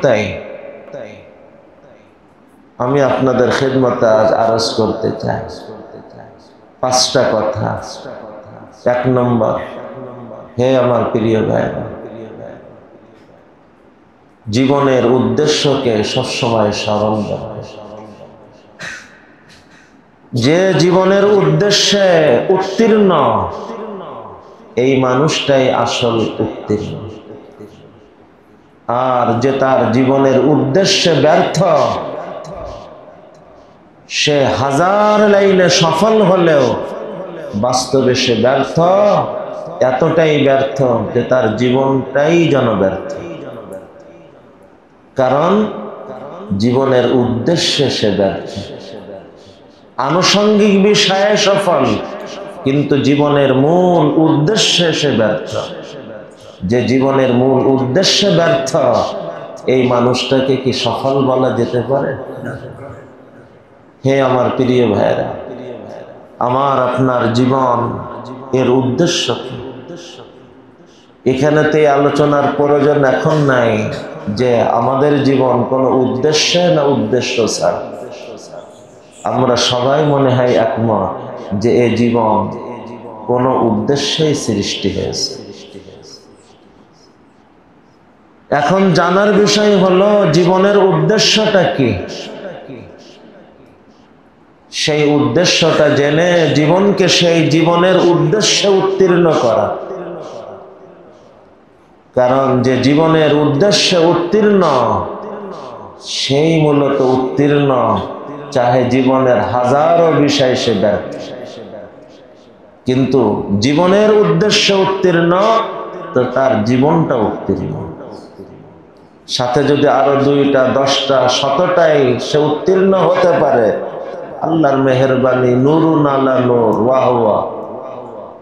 তাই আমি আপনাদের খিদমতে আজ আরজ করতে চাই পাঁচটা কথা। এক নম্বর, হে আমার প্রিয় ভাইরা, জীবনের উদ্দেশ্যকে সবসময় স্মরণ রাখবে। যে জীবনের উদ্দেশ্যে উত্তীর্ণ, এই মানুষটাই আসল উত্তীর্ণ। আর যে তার জীবনের উদ্দেশ্যে ব্যর্থ, সে হাজার লাইনে সফল হলেও বাস্তবে সে ব্যর্থ, এতটাই ব্যর্থ যে তার জীবনটাই যেন ব্যর্থ। কারণ জীবনের উদ্দেশ্যে সে ব্যর্থ। আনুষঙ্গিক বিষয়ে সফল, কিন্তু জীবনের মূল উদ্দেশ্যে সে ব্যর্থ। যে জীবনের মূল উদ্দেশ্যে ব্যর্থ, এই মানুষটাকে কি সফল বলা যেতে পারে? হে আমার প্রিয় ভাইরা, আমার আপনার জীবন এর উদ্দেশ্য কি? এখানেতে আলোচনার প্রয়োজন এখন নাই যে আমাদের জীবন কোনো উদ্দেশ্যে না উদ্দেশ্য ছাড়া। আমরা সবাই মনে হয় একমত যে এই জীবন কোনো উদ্দেশ্যেই সৃষ্টি হয়েছে। এখন জানার বিষয় হলো জীবনের উদ্দেশ্যটা কি। সেই উদ্দেশ্যটা জেনে জীবনকে সেই জীবনের উদ্দেশ্যে উত্তীর্ণ করা। কারণ যে জীবনের উদ্দেশ্যে উত্তীর্ণ, সেই মূলত উত্তীর্ণ, চাহে জীবনের হাজারো বিষয় সে ব্যর্থ। কিন্তু জীবনের উদ্দেশ্যে উত্তীর্ণ, তো তার জীবনটা উত্তীর্ণ। সাথে যদি আরো 2টা 10টা 100টাই সে উত্তীর্ণ হতে পারে, আল্লাহর মেহেরবানি, নুরুন আলা নূর, ওয়াহ ওয়াহ।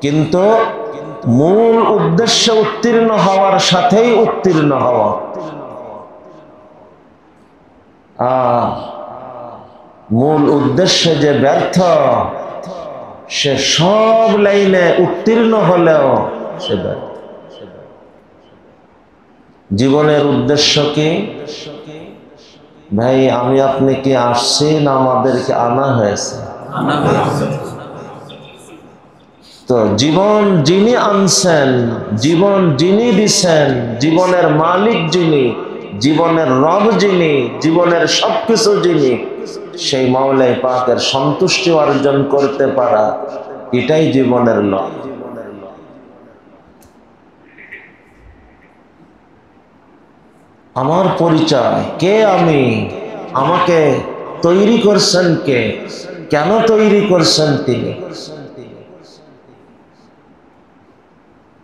কিন্তু মূল উদ্দেশ্যে উত্তীর্ণ হওয়ার সাথেই উত্তীর্ণ হওয়া। মূল উদ্দেশ্যে যে ব্যর্থ, সে সব লাইনে উত্তীর্ণ হলেও সে ব্যর্থ। জীবনের উদ্দেশ্য কি? ভাই, আমি আপনি কি আসছি না আমাদেরকে আনা হয়েছে? তো জীবন যিনি আনছেন, জীবন যিনি দিছেন, জীবনের মালিক যিনি, জীবনের রব যিনি, জীবনের সবকিছু যিনি, সেই মাওলাই পাকের সন্তুষ্টি অর্জন করতে পারা, এটাই জীবনের লক্ষ্য। আমার পরিচয় কে, আমি, আমাকে তৈরি করছেন কে, কেন তৈরি করছেন তিনি।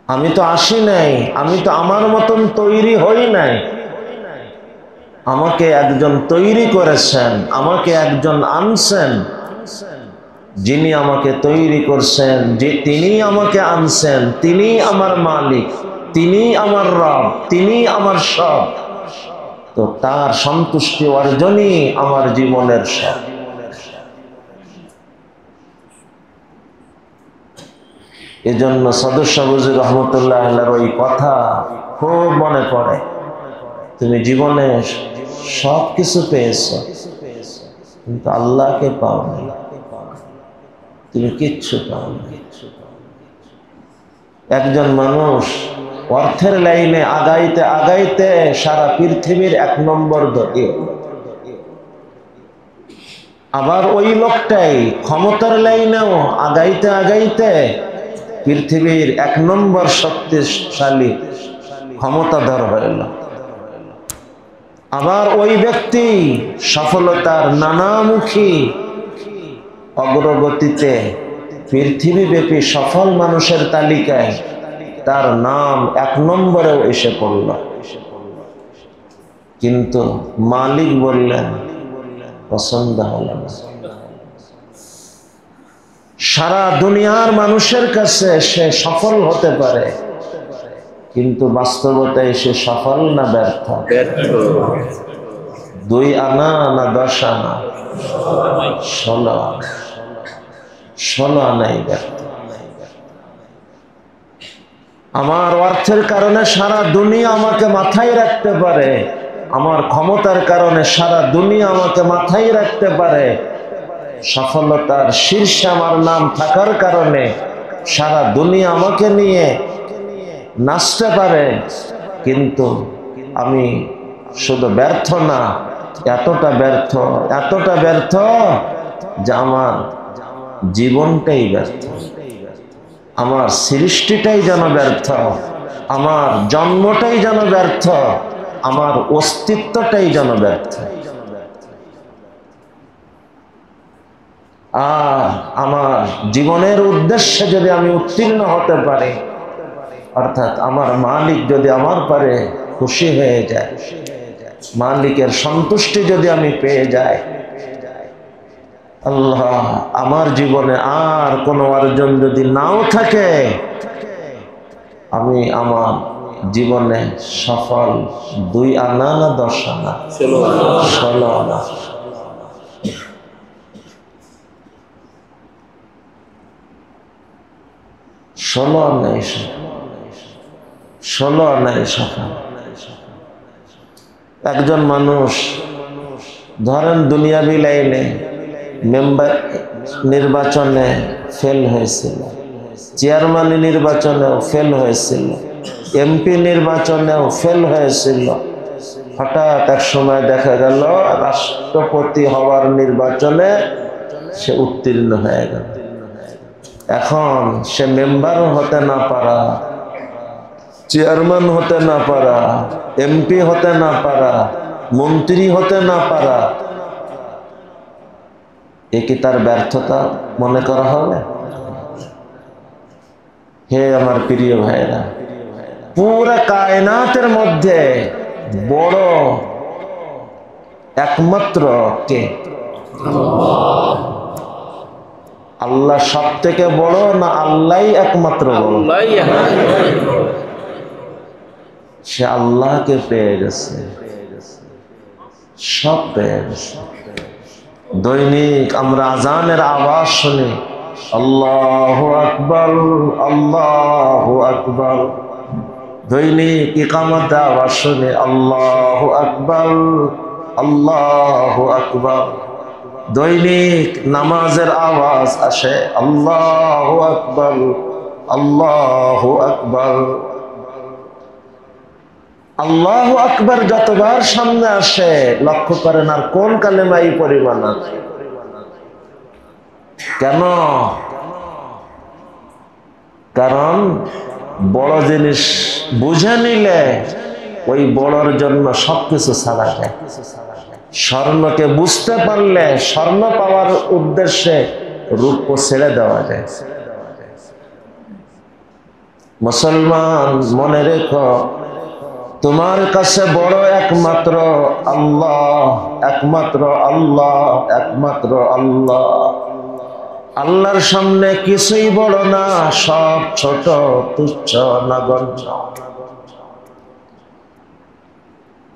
আমি তো আসি নাই, আমি তো আমার মতন তৈরি হই নাই। আমাকে একজন তৈরি করেছেন, আমাকে একজন আনছেন। যিনি আমাকে তৈরি করছেন, যে তিনি আমাকে আনছেন, তিনি আমার মালিক, তিনি আমার রব, তিনি আমার সব। তো তার সন্তুষ্টি অর্জনই আমার জীবনের সব। এজন্য সদস্য বুজুর রহমতুল্লাহ আলাইহির ওই কথা খুব মনে পড়ে। তুমি জীবনে সব কিছু পেয়েছ, কিন্তু আল্লাহকে পাওনি, তুমি কিচ্ছু পাওনি। একজন মানুষ অর্থের লাইনে আগাইতে আগাইতে সারা পৃথিবীর 1 নম্বর ধনী। আবার ওই লোকটাই ক্ষমতার লাইনেও আগাইতে আগাইতে পৃথিবীর 1 নম্বর শক্তিশালী ক্ষমতাধর হইল। আবার ওই ব্যক্তি সফলতার নানামুখী অগ্রগতিতে পৃথিবীব্যাপী সফল মানুষের তালিকায় তার নাম 1 নম্বরেও এসে পড়ল। কিন্তু মালিক বললেন পছন্দ হলো না। সারা দুনিয়ার মানুষের কাছে সে সফল হতে পারে, কিন্তু বাস্তবতায় সে সফল না ব্যর্থ? 2 আনা না 10 আনা? 16 আনাই ব্যর্থ। আমার অর্থের কারণে সারা দুনিয়া আমাকে মাথায় রাখতে পারে, আমার ক্ষমতার কারণে সারা দুনিয়া আমাকে মাথায় রাখতে পারে, সফলতার শীর্ষে আমার নাম থাকার কারণে সারা দুনিয়া আমাকে নিয়ে নাচতে পারে, কিন্তু আমি শুধু ব্যর্থ না, এতটা ব্যর্থ যে আমার জীবনটাই ব্যর্থ, আমার সৃষ্টিটাই যেন ব্যর্থ, আমার জন্মটাই যেন ব্যর্থ, আমার অস্তিত্বটাই যেন ব্যর্থ। আর আমার জীবনের উদ্দেশ্যে যদি আমি উত্তীর্ণ হতে পারি, অর্থাৎ আমার মালিক যদি আমার পারে খুশি হয়ে যায়, মালিকের সন্তুষ্টি যদি আমি পেয়ে যাই, আল্লাহ আমার জীবনে আর কোনো অর্জন যদি নাও থাকে, আমি আমার জীবনে সফল 2 আনা না 10 আনা, 16 আনা, 16 আনাই সফল। একজন মানুষ ধরেন দুনিয়াবি লাইনে মেম্বার নির্বাচনে ফেল হয়েছিল, চেয়ারম্যান নির্বাচনেও ফেল হয়েছিল, এমপি নির্বাচনেও ফেল হয়েছিল। হঠাৎ এক সময় দেখা গেল রাষ্ট্রপতি হওয়ার নির্বাচনে সে উত্তীর্ণ হয়ে গেল। এখন সে মেম্বারও হতে না পারা, চেয়ারম্যান হতে না পারা, এমপি হতে না পারা, মন্ত্রী হতে না পারা, এ কি তার ব্যর্থতা মনে করা হবে? হে আমার প্রিয় ভাইরা, পুরা কায়নাতের মধ্যে বড় একমাত্র কে? আল্লাহ সব থেকে বড় না আল্লাহই একমাত্র বড়? সে আল্লাহকে পেয়ে গেছে, সব পেয়ে গেছে। দৈনিক আমরা আজানের আওয়াজ শুনি, আল্লাহু আকবার, আল্লাহু আকবার। দৈনিক ইকামতে আওয়াজ শুনি, আল্লাহু আকবার, আল্লাহু আকবার। দৈনিক নামাজের আওয়াজ আসে, আল্লাহু আকবার, আল্লাহু আকবার। আল্লাহু আকবার যতবার সামনে আসে লক্ষ্য করেন আর কোন কালেমা এই পরিমাণ আছে? কেন? কারণ বড় জিনিস বুঝে নিলে ওই বড়র জন্য সবকিছু ছাড়া যায়। স্বর্ণকে বুঝতে পারলে স্বর্ণ পাওয়ার উদ্দেশ্যে রূপ ছেড়ে দেওয়া যায়। মুসলমান মনে রেখো, তোমার কাছে বড় একমাত্র আল্লাহ, একমাত্র আল্লাহ, একমাত্র আল্লাহ। আল্লাহর সামনে কিছুই বড় না, সব ছোট, তুচ্ছ, নগণ্য।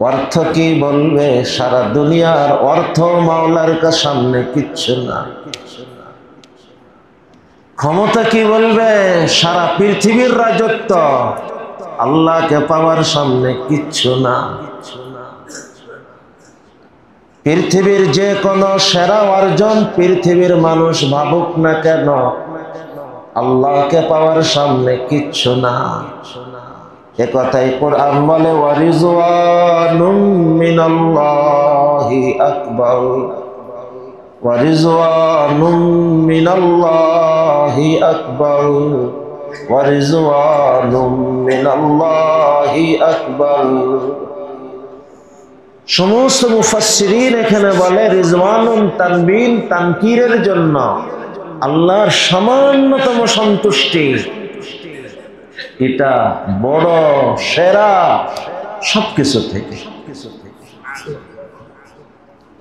অর্থ কি বলবে? সারা দুনিয়ার অর্থ মাওলার সামনে কিচ্ছু না। ক্ষমতা কি বলবে? সারা পৃথিবীর রাজত্ব আল্লাহকে পাওয়ার সামনে কিচ্ছু না। পৃথিবীর যে কোনো সেরা অর্জন পৃথিবীর মানুষ ভাবুক না কেন, আল্লাহকে পাওয়ার সামনে কিচ্ছু না। এ কথাই কোরআন বলে, ওয়ারিজওয়ানুম মিনাল্লাহি আকবার, ওয়ারিজওয়ানুম মিনাল্লাহি আকবার, ওয়ারিজওয়ানুম মিনাল্লাহি আকবার। সমস্ত মুফাসসিরিন এখানে বলে রিজওয়ানুন তানবিন তানকিরের জন্য, আল্লাহর সামান্যতম সন্তুষ্টি, এটা বড় সেরা সবকিছু থেকে।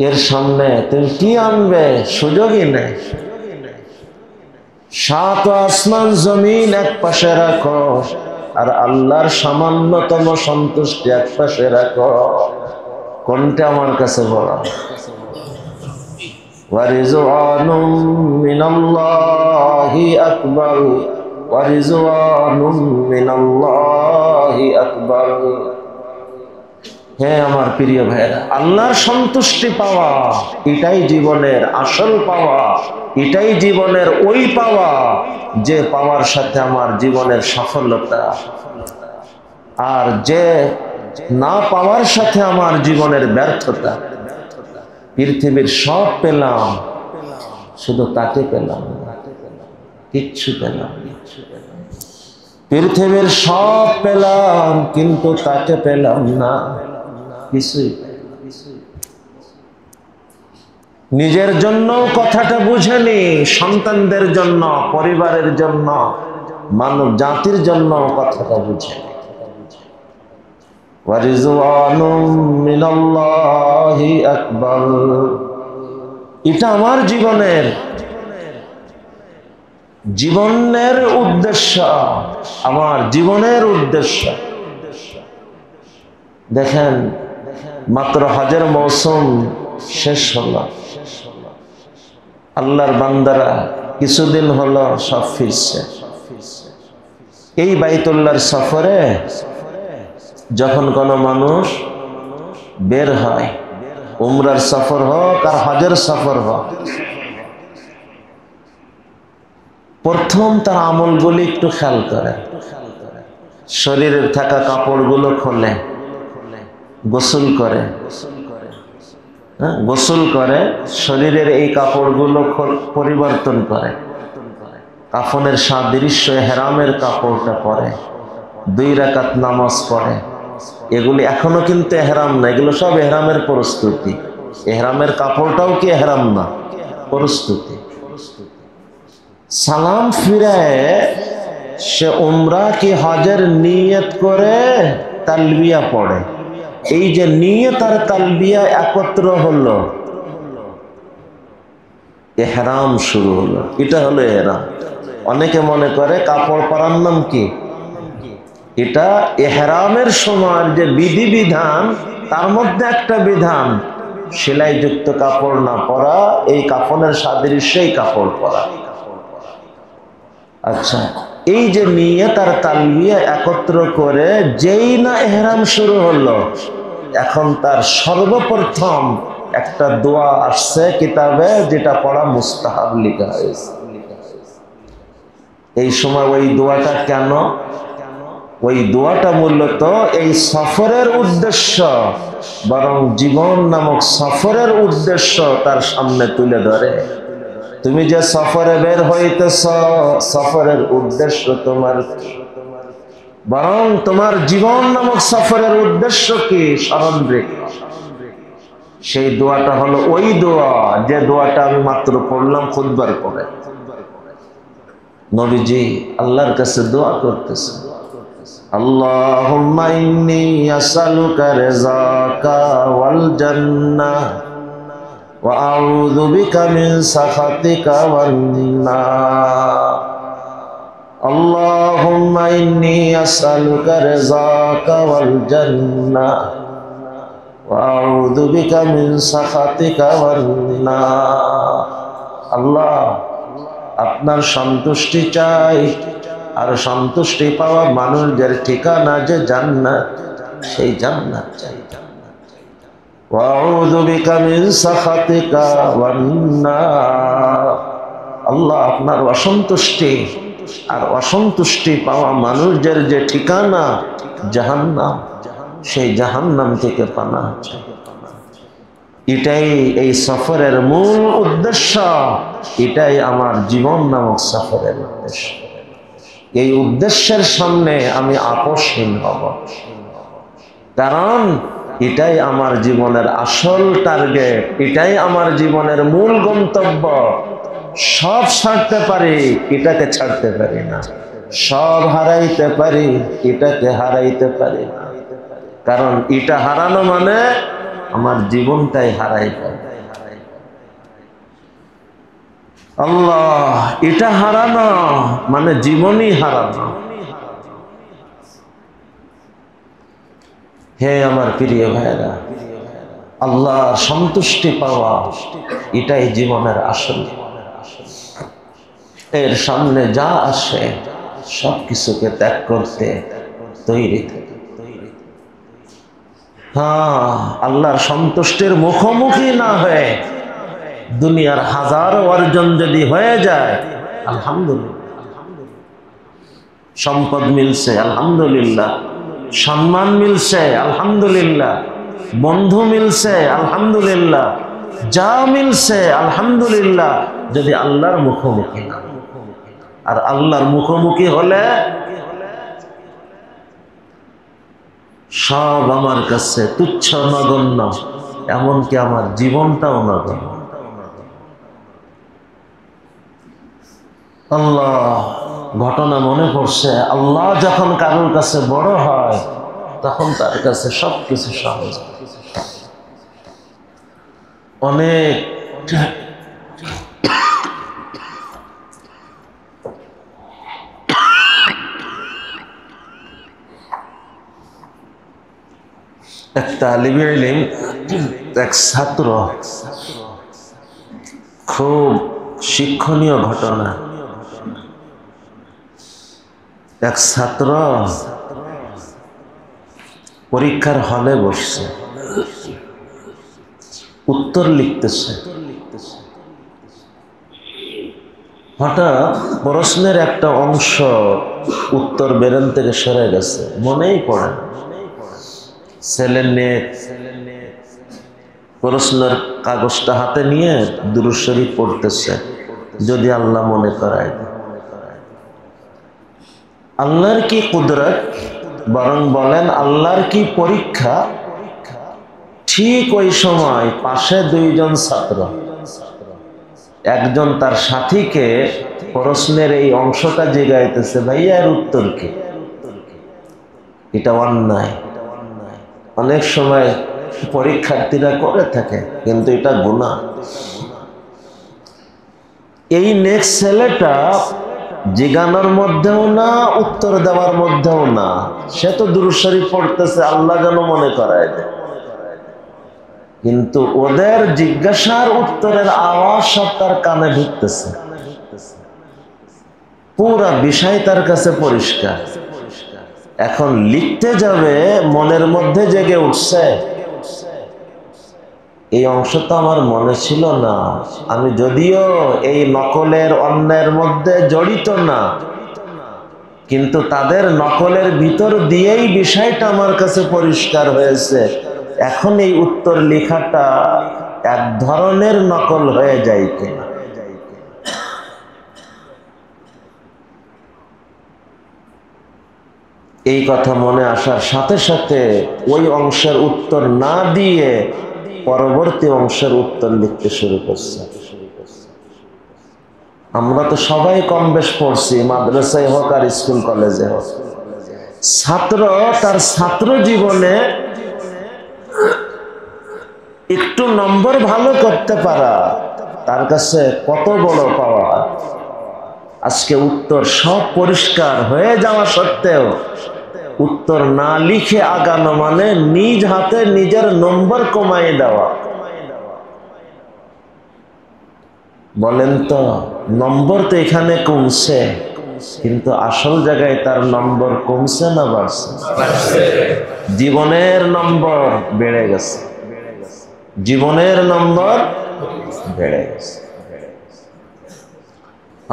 এর সামনে তুমি কি আনবে? সুযোগই নেই। 7 আসমান জমিন এক পাশে রাখো আর আল্লাহর সামান্যতম সন্তুষ্টি এক পাশে রাখো, কোনটা আমার কাছে বড়? ওয়ারিজওয়ানুম মিনাল্লাহি আকবার, ওয়ারিজওয়ানুম মিনাল্লাহি আকবার। হে আমার প্রিয় ভাইরা, আল্লাহর সন্তুষ্টি পাওয়া এটাই জীবনের আসল পাওয়া, এটাই জীবনের ওই পাওয়া যে পাওয়ার সাথে আমার জীবনের সফলতা। আর যে না পাওয়ার সাথে আমার জীবনের ব্যর্থতা। পৃথিবীর সব পেলাম, শুধু তাকে পেলাম না, কিচ্ছু পেলাম না। পৃথিবীর সব পেলাম কিন্তু তাকে পেলাম না, কিছুই। নিজের জন্য কথাটা বুঝেনি, সন্তানদের জন্য, পরিবারের জন্য, মানব জাতির জন্য কথাটা বুঝেনি। ওয়ারিজওয়ানুম মিনাল্লাহি আকবার। এটা আমার জীবনের উদ্দেশ্য, আমার জীবনের উদ্দেশ্য। দেখেন, মাত্র হজের মৌসুম শেষ হলো, আল্লাহর বান্দারা কিছুদিন হলো সব ফিরছে। এই বাইতুল্লাহর সফরে যখন কোনো মানুষ বের হয়, উমরার সফর হোক আর হজের সফর হোক, প্রথম তার আমলগুলি একটু খেয়াল করে। শরীরের থাকা কাপড়গুলো খোলে, গোসল করে, গোসল করে, শরীরের এই কাপড়গুলো পরিবর্তন করে, কাফনের সাদৃশ্য হেরামের কাপড়টা পরে, 2 রাকাত নামাজ পড়ে। এগুলি এখনো কিন্তু এহরাম না, এগুলো সব এহরামের প্রস্তুতি। এহরামের কাপড়টাও কি এহরাম না, প্রস্তুতি। সালাম ফিরায় সে উমরা কি হজের নিয়ত করে তালবিয়া পড়ে। এই যে নিয়ত আর তালবিয়া একত্র হলো, ইহরাম শুরু হলো। এটা হলো ইহরাম। অনেকে মনে করে কাপড় পরার নাম কি, এটা ইহরামের সময় যে বিধিবিধান তার মধ্যে একটা বিধান, সেলাইযুক্ত কাপড় না পরা, এই কাফনের সাদৃশ্যই কাপড় পরা। আচ্ছা, এই যে নিয়ত আর তালবিয়া একত্র করে যেই না ইহরাম শুরু হলো, এখন তার সর্বপ্রথম একটা দোয়া আসছে কিতাবে, যেটা পড়া মুস্তাহাব লেখা হয়েছে। এই সময় ওই দোয়াটা কেন? ওই দোয়াটা মূলত এই সফরের উদ্দেশ্য, বরং জীবন নামক সফরের উদ্দেশ্য তার সামনে তুলে ধরে। তুমি যে সফরে বের হইতেছ, সফরের উদ্দেশ্য তোমার কি? বরং তোমার জীবন নামক সফরের উদ্দেশ্য কি স্মরণ রেখে সেই দোয়াটা হলো ওই দোয়া, যে দোয়াটা আমি মাত্র পড়লাম খুতবার পরে। নবীজি আল্লাহর কাছে দোয়া করতেছেন, আল্লাহুম্মা ইন্নী আসআলুকা রিযাকা ওয়াল জান্নাহ ওয়া আউযু বিকা মিন সাখাতিকা ওয়ান নার। আল্লাহুম্মা ইন্নী আসআলুকা রিযাকা ওয়াল জান্নাহ ওয়া আউযু বিকা মিন সাখাতিকা ওয়ান নার। আল্লাহ, আপনার সন্তুষ্টি চাই, আর সন্তুষ্টি পাওয়া মানুষদের ঠিকানা যে জান্নাত, সেই জান্নাত চাই। ওয়া আউযু বিকা মিন সাখাতিকা ওয়ান নার। আল্লাহ, আপনার অসন্তুষ্টি আর অসন্তুষ্টি পাওয়া মানুষদের যে ঠিকানা জাহান্নাম, সেই জাহান্নাম থেকে পানাহ চাই। এটাই এই সফরের মূল উদ্দেশ্য, এটাই আমার জীবন নামক সফরের উদ্দেশ্য। এই উদ্দেশ্যের সামনে আমি আপোষহীন হব, কারণ এটাই আমার জীবনের আসল টার্গেট, এটাই আমার জীবনের মূল গন্তব্য। সব ছাড়তে পারি, এটাকে ছাড়তে পারি না। সব হারাইতে পারি, এটাকে হারাইতে পারি না। কারণ এটা হারানো মানে আমার জীবনটাই হারাই ফেলবে। আল্লাহ, এটা হারানো মানে জীবনই হারানো। হে আমার প্রিয় ভাইরা, আল্লাহ সন্তুষ্টি পাওয়া এটাই জীবনের আসল। এর সামনে যা আসে সব কিছুকে ত্যাগ করতে তৈরি থাকে। হ্যাঁ, আল্লাহর সন্তুষ্টির মুখোমুখি না হয়ে দুনিয়ার হাজার অর্জন যদি হয়ে যায়, আলহামদুলিল্লাহ। সম্পদ মিলছে, আলহামদুলিল্লাহ। সম্মান মিলছে, আলহামদুলিল্লাহ। বন্ধু মিলছে, আলহামদুলিল্লাহ। যা মিলছে, আলহামদুলিল্লাহ, যদি আল্লাহর মুখোমুখি না। আর আল্লাহর মুখোমুখি হলে সব আমার কাছে তুচ্ছ, নগণ্য, এমনকি আমার জীবনটাও নগণ্য। আল্লাহ, ঘটনা মনে পড়ছে, আল্লাহ যখন কারোর কাছে বড় হয় তখন তার কাছে সবকিছু সহজ। অনেক এক তালিবে ইলম, এক ছাত্র, খুব শিক্ষণীয় ঘটনা। এক ছাত্র পরীক্ষার হলে বসছে, উত্তর লিখতেছে। হঠাৎ প্রশ্নের একটা অংশ উত্তর বেরেন থেকে সরে গেছে, মনেই পড়ে না। ছেলে নিয়ে প্রশ্নের কাগজটা হাতে নিয়ে দুরূদ শরীফ পড়তেছে, যদি আল্লাহ মনে করায়। আল্লাহর কি কুদরত, বরং বলেন আল্লাহর কি পরীক্ষা। ঠিক ওই সময় পাশে দুইজন ছাত্র, একজন তার সাথীকে প্রশ্নের এই অংশটা জিজ্ঞাইতেছে, ভাইয়া এর উত্তর কি? এটা অন্যায়। অনেক সময় পরীক্ষার্থীরা করে থাকে, কিন্তু এটা গুনাহ। এই নেক্সট ছেলেটা জিজ্ঞানোর মধ্যেও না, উত্তর দেওয়ার মধ্যেও না, সে তো দুরূদ শরীফ পড়তেছে, আল্লাহ যেন মনে করায় দেয়। কিন্তু ওদের জিজ্ঞাসার উত্তরের আওয়াজ সব তার কানে ঢুকতেছে, পুরা বিষয় তার কাছে পরিষ্কার। এখন লিখতে যাবে, মনের মধ্যে জেগে উঠছে, এই অংশ তো আমার মনে ছিল না। আমি যদিও এই নকলের অন্যের মধ্যে জড়িত না, কিন্তু তাদের নকলের ভিতর দিয়েই বিষয়টা আমার কাছে পরিষ্কার হয়েছে। এখন এই উত্তর লেখাটা এক ধরনের নকল হয়ে যায় কিনা। এই কথা মনে আসার সাথে সাথে ওই অংশের উত্তর না দিয়ে পরবর্তী অংশের উত্তর লিখতে শুরু করছে। আমরা তো সবাই কম বেশ পড়ছি, মাদ্রাসায় হোক আর স্কুল কলেজে হোক। ছাত্র তার ছাত্র জীবনে একটু নম্বর ভালো করতে পারা তার কাছে কত বড় পাওয়া। আজকে উত্তর সব পরিষ্কার হয়ে যাওয়া সত্ত্বেও উত্তর না লিখে আগানো মানে নিজ হাতে নিজের নম্বর কমায় দেওয়া। বলেন তো, নম্বর তো এখানে কমছে, কিন্তু আসল জায়গায় তার নম্বর কমছে না বাড়ছে? জীবনের নম্বর বেড়ে গেছে, জীবনের নম্বর বেড়ে গেছে।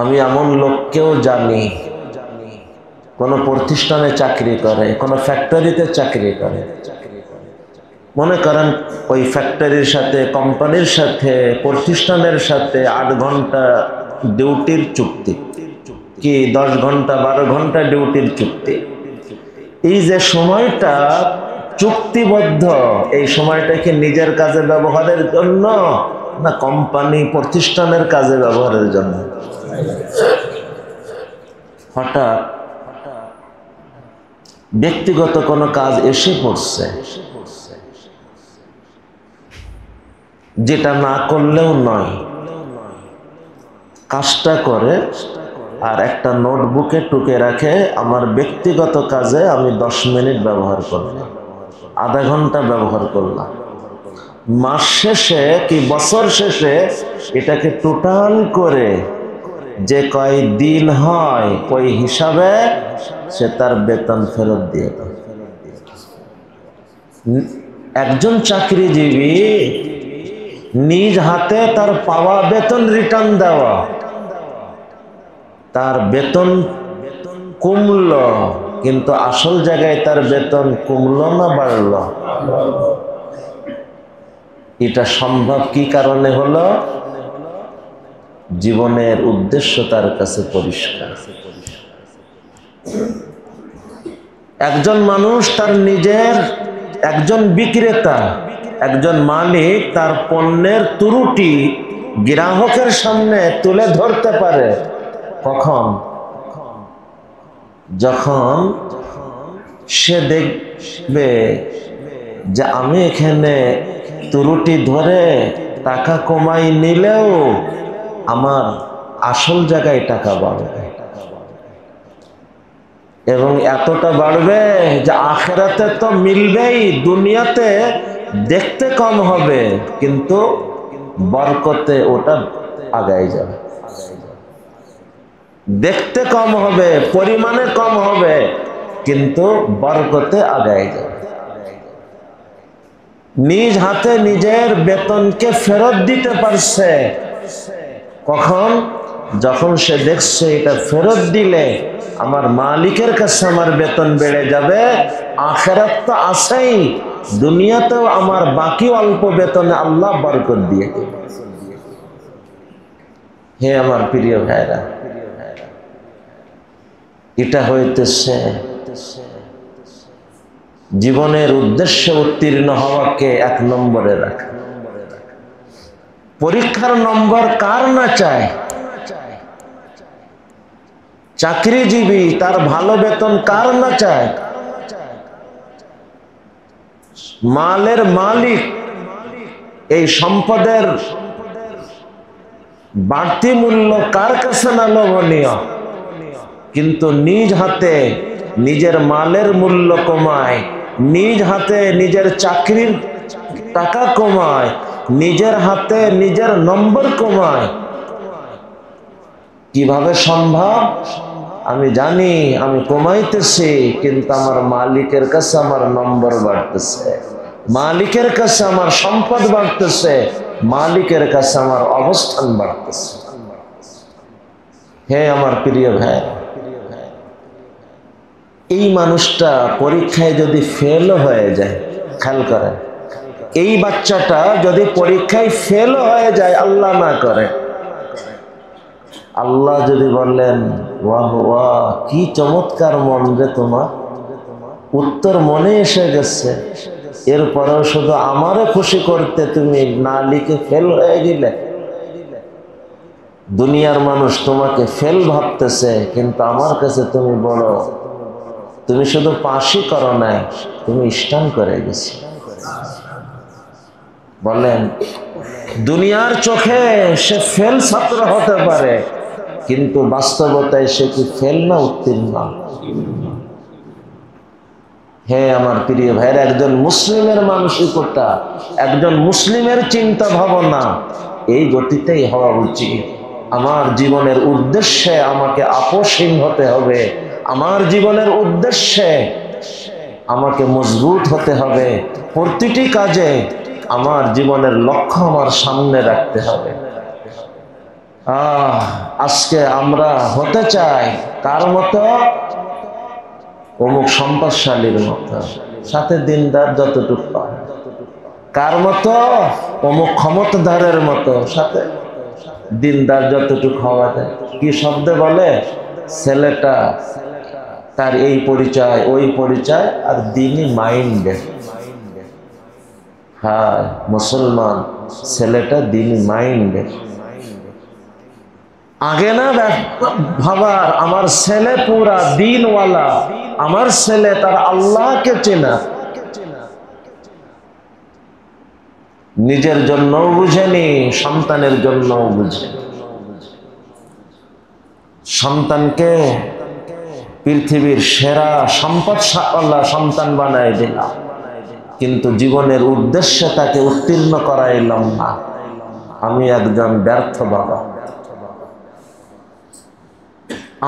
আমি এমন লোককেও জানি, কোন প্রতিষ্ঠানে চাকরি করে, কোন ফ্যাক্টরিতে চাকরি করে। মনে করেন ওই ফ্যাক্টরির সাথে, কোম্পানির সাথে, প্রতিষ্ঠানের সাথে 8 ঘন্টা ডিউটির চুক্তি, কি 10 ঘন্টা 12 ঘন্টা ডিউটির চুক্তি। এই যে সময়টা চুক্তিবদ্ধ, এই সময়টাকে নিজের কাজে ব্যবহারের জন্য না কোম্পানি প্রতিষ্ঠানের কাজে ব্যবহারের জন্য? হঠাৎ ব্যক্তিগত কোনো কাজ এসে পড়ছে, যেটা না করলেও নয়, কাজটা করে আর একটা নোটবুকে টুকে রাখে, আমার ব্যক্তিগত কাজে আমি 10 মিনিট ব্যবহার করলাম, আধা ঘন্টা ব্যবহার করলাম। মাস শেষে কি বছর শেষে এটাকে টোটাল করে যে কয় দিন হয় ওই হিসাবে সে তার বেতন ফেরত দিয়ে দেয়। একজন চাকরিজীবী নিজ হাতে তার পাওয়া বেতন রিটার্ন দেওয়া, তার বেতন কমল, কিন্তু আসল জায়গায় তার বেতন কমল না বাড়ল? এটা সম্ভব কি কারণে হলো? জীবনের উদ্দেশ্য তার কাছে পরিষ্কার। একজন মানুষ তার নিজের, একজন বিক্রেতা, একজন মালিক তার পণ্যের ত্রুটি গ্রাহকের সামনে তুলে ধরতে পারে কখন? যখন সে দেখবে যে আমি এখানে ত্রুটি ধরে টাকা কমাই নিলেও আমার আসল জায়গায় টাকা বাড়বে, এবং এতটা বাড়বে যে আখিরাতে তো মিলবেই, দুনিয়াতে দেখতে কম হবে কিন্তু বরকতে ওটা আগায় যাবে। দেখতে কম হবে, পরিমাণে কম হবে, কিন্তু বরকতে আগায় যাবে। নিজ হাতে নিজের বেতনকে ফেরত দিতে পারছে কখন? যখন সে দেখছে এটা ফেরত দিলে আমার মালিকের কাছে আমার বেতন বেড়ে যাবে, আখিরাত তো আছেই, দুনিয়াতেও আমার বাকি অল্প বেতনে আল্লাহ বরকত দিয়ে দেবে। হে আমার প্রিয় ভাইরা, এটা হইতেছে জীবনের উদ্দেশ্যে উত্তীর্ণ হওয়াকে এক নম্বরে রাখা। পরীক্ষার নম্বর কার না চায়? চাকরিজীবী তার ভালো বেতন কার না চায়? মালের মালিক এই সম্পদের বাড়তি মূল্য কার কাছে না লোভনীয়? কিন্তু নিজ হাতে নিজের মালের মূল্য কমায়, নিজ হাতে নিজের চাকরির টাকা কমায়, নিজের হাতে নিজের নম্বর কমায়। কিভাবে সম্ভব? আমি জানি আমি কমাইতেছি, কিন্তু আমার মালিকের কাছে আমার নম্বর বাড়তেছে, মালিকের কাছে আমার সম্পদ বাড়তেছে, মালিকের কাছে আমার অবস্থান বাড়তেছে। হে আমার প্রিয় ভাই, এই মানুষটা পরীক্ষায় যদি ফেল হয়ে যায়, খেয়াল করেন, এই বাচ্চাটা যদি পরীক্ষায় ফেল হয়ে যায়, আল্লাহ না করে, আল্লাহ যদি বললেন ওয়াহ ওয়াহ কি চমৎকার মন রে তোমার, উত্তর মনে এসে গেছে, এরপরেও শুধু আমারে খুশি করতে তুমি না লিখে ফেল হয়ে গেলে। দুনিয়ার মানুষ তোমাকে ফেল ভাবতেছে, কিন্তু আমার কাছে তুমি বড়, তুমি শুধু পাশই করো নাই, তুমি স্টান করে গেছি। বলেন, দুনিয়ার চোখে সে ফেল ছাত্র হতে পারে, কিন্তু বাস্তবতায় সে কি ফেল না উত্তীর্ণ? হে আমার প্রিয় ভাইরা, একজন মুসলিমের মানসিকতা, একজন মুসলিমের চিন্তা ভাবনা এই গতিতেই হওয়া উচিত। আমার জীবনের উদ্দেশ্যে আমাকে আপোষহীন হতে হবে, আমার জীবনের উদ্দেশ্যে আমাকে মজবুত হতে হবে, প্রতিটি কাজে আমার জীবনের লক্ষ্য আমার সামনে রাখতে হবে। আজকে আমরা হতে চাই কার মতো? অমুক সম্পদশালীর মতো, সাথে দিনদার যতটুকু পায়। কার মতো? অমুক ক্ষমতাধারের মতো, সাথে দিনদার যতটুকু হওয়া যায়। কি শব্দে বলে? ছেলেটা তার এই পরিচয় ওই পরিচয়, আর দিনই মাইন্ডে। হ্যাঁ, মুসলমান ছেলেটা দিনই মাইন্ডে। আগে না ভাবার আমার ছেলে পুরা দিনওয়ালা, আমার ছেলে তার আল্লাহকে চেনা, নিজের জন্য বুঝেনি, সন্তানের জন্য বুঝে। সন্তানকে পৃথিবীর সেরা সম্পদ আল্লাহ সন্তান বানায় দিলাম, কিন্তু জীবনের উদ্দেশ্যে তাকে উত্তীর্ণ করাইলাম না। আমি একজন ব্যর্থ বাবা।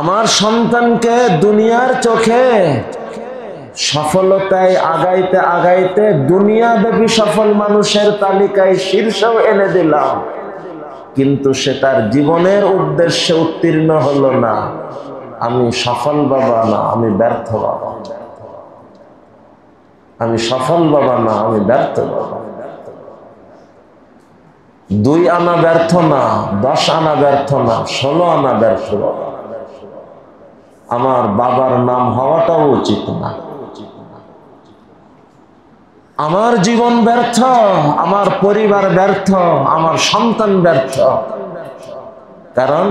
আমার সন্তানকে দুনিয়ার চোখে সফলতায় আগাইতে আগাইতে দুনিয়াব্যাপী সফল মানুষের তালিকায় শীর্ষেও এনে দিলাম, কিন্তু সে তার জীবনের উদ্দেশ্যে উত্তীর্ণ হলো না। আমি সফল বাবা না, আমি ব্যর্থ বাবা। আমি সফল বাবা না, আমি ব্যর্থ বাবা। 2 আনা ব্যর্থ না, 10 আনা ব্যর্থ না, 16 আনা ব্যর্থ বাবা। আমার বাবার নাম হওয়াটাও উচিত না। আমার জীবন ব্যর্থ, আমার পরিবার ব্যর্থ, আমার সন্তান ব্যর্থ, কারণ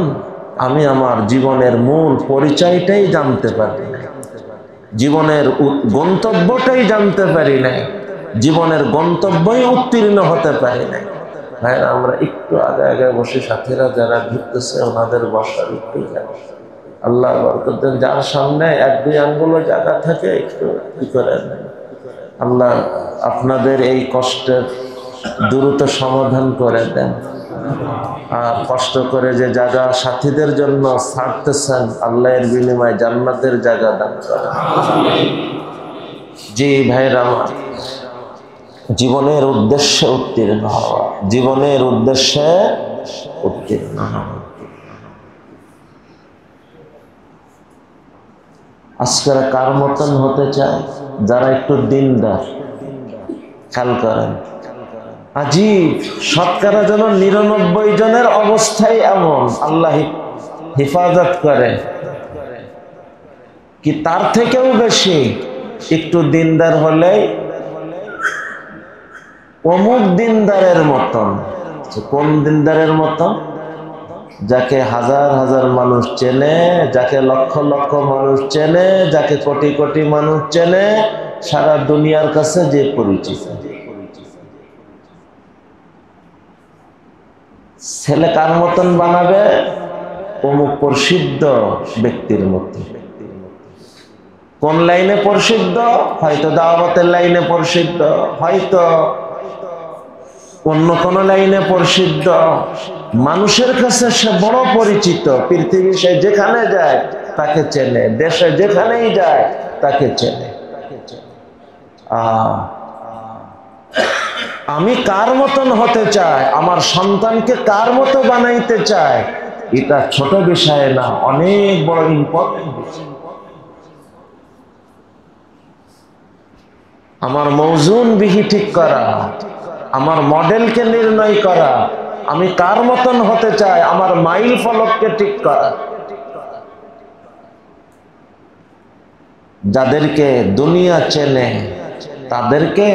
আমি আমার জীবনের মূল পরিচয়টাই জানতে পারি না, জীবনের গন্তব্যটাই জানতে পারি না, জীবনের গন্তব্যই উত্তীর্ণ হতে পারি না। ভাইরা, আমরা একটু আগে আগে বসে সাথীরা যারা ঘুরতেছে ওনাদের বসার একটু আল্লাহ বরকত দেন। যার সামনে 1-2 আঙ্গুল জায়গা থাকে একটু কি করে আল্লাহ আপনাদের এই কষ্টের দ্রুত সমাধান করে দেন। আর কষ্ট করে যে জায়গা সাথীদের জন্য ছাড়তেছেন, আল্লাহর বিনিময়ে জান্নাতের জায়গা দান করেন। জি ভাইরা, জীবনের উদ্দেশ্যে উত্তীর্ণ হওয়া, জীবনের উদ্দেশ্যে উত্তীর্ণ হওয়া। আজকে কার মতন হতে চায়? যারা একটু দিনদার। খেয়াল করেন, আজীব শতকরা যেন 99 জনের অবস্থাই এমন, আল্লাহ হেফাজত করে কি তার থেকেও বেশি একটু দিনদার হলে অমুক দিনদারের মতন। কোন দিনদারের মতন? যাকে হাজার হাজার মানুষ চেনে, যাকে লক্ষ লক্ষ মানুষ চেনে, যাকে কোটি কোটি মানুষ চেনে, সারা দুনিয়ার কাছে যে পরিচিত। ছেলে কার মতন বানাবে? অমুক প্রসিদ্ধ ব্যক্তির মতো। কোন লাইনে প্রসিদ্ধ? হয়তো দাওয়াতের লাইনে প্রসিদ্ধ, হয়তো অন্য কোন লাইনে প্রসিদ্ধ। মানুষের কাছে সে বড় পরিচিত, পৃথিবী সে যেখানে যায় তাকে চেনে, দেশে যেখানেই যায় তাকে চেনে। আমি কার মতন হতে চাই, আমার সন্তানকে কার মতো বানাইতে চাই, এটা ছোট বিষয় না, অনেক বড় ইম্পর্টেন্ট বিষয়। আমার মৌজুন বিহি ঠিক করা, আমার মডেলকে নির্ণয় করা, আমি কার মতন হতে চাই, আমার মাইল ফলককে ঠিক করা। যাদেরকে দুনিয়া চেনে তাদেরকে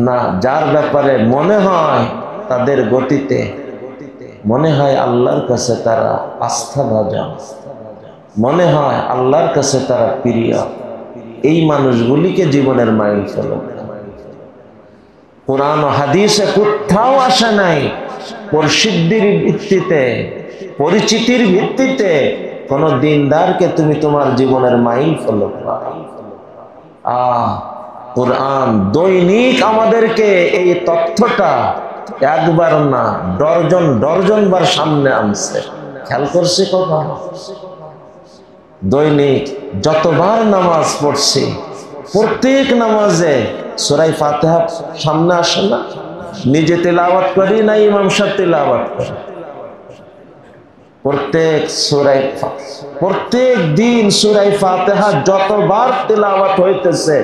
না, যার ব্যাপারে মনে হয় তাদের গতিতে মনে হয় আল্লাহর কাছে তারা আস্থাভাজন, মনে হয় আল্লাহর কাছে তারা প্রিয়, এই মানুষগুলিকে জীবনের মাইল ফলক। কোরআন ও হাদিসে কোথাও আসে নাই প্রসিদ্ধির ভিত্তিতে, পরিচিতির ভিত্তিতে কোন দিনদারকে তুমি তোমার জীবনের মাইল ফলক বানাও। কোরআন দৈনিক আমাদেরকে এই তথ্যটা একবার না ডর্জন ডর্জন বার সামনে আনছে। খেয়াল করছি কখন? দৈনিক যতবার নামাজ পড়ছি, প্রত্যেক নামাজে সূরা ফাতিহা সামনে আসে না? নিজে তেলাওয়াত করি না ইমাম সাহেব তেলাওয়াত করে? প্রত্যেক দিন সূরা ফাতিহা যতবার তেলাওয়াত হইতেছে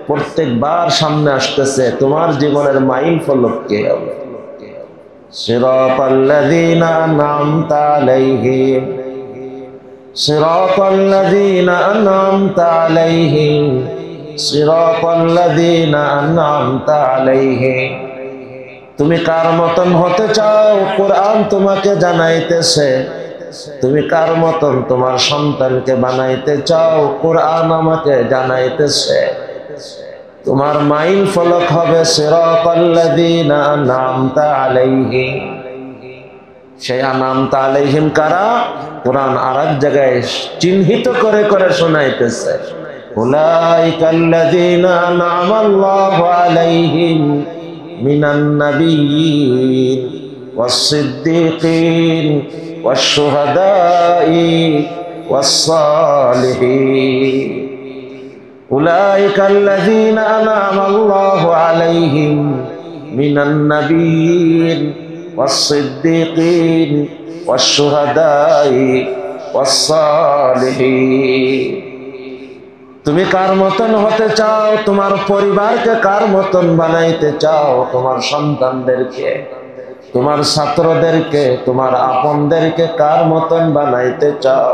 প্রত্যেকবার সামনে আসতেছে তোমার জীবনের মাইল ফলক কে হবে। সিরাতাল্লাযীনা আন'আমতা আলাইহিম, সিরাতাল্লাযীনা আন'আমতা আলাইহিম, সিরাতাল্লাযীনা আন'আমতা আলাইহিম। তুমি কার মতন হতে চাও কোরআন তোমাকে জানাইতেছে। তুমি কার মতন তোমার সন্তানকে বানাইতে চাও কোরআন আমাকে জানাইতেছে। তোমার মাইল ফলক হবে সিরাতাল্লাযীনা আন'আমতা আলাইহিম। সেই আন'আমতা আলাইহিম কারা? কোরআন আরেক জায়গায় চিহ্নিত করে করে শোনাইতেছে, উলাইকাল্লাযীনা আন'আমাল্লাহু আলাইহিম মিনান নাবিয়্যিন ওয়াস-সিদ্দীকিন ওয়াশ-শুহাদাই ওয়াস-সালিহিন। উলাইকাল্লাযীনা আনআমাল্লাহু আলাইহিম মিনান নাবিয়্যিন ওয়াস-সিদ্দীকিন ওয়াশ-শুহাদাই ওয়াস-সালিহিন। তুমি কার মতন হতে চাও? তোমার পরিবারকে কার মতন বানাইতে চাও? তোমার সন্তানদেরকে, তোমার ছাত্রদেরকে, তোমার আপনদেরকে কার মতন বানাইতে চাও?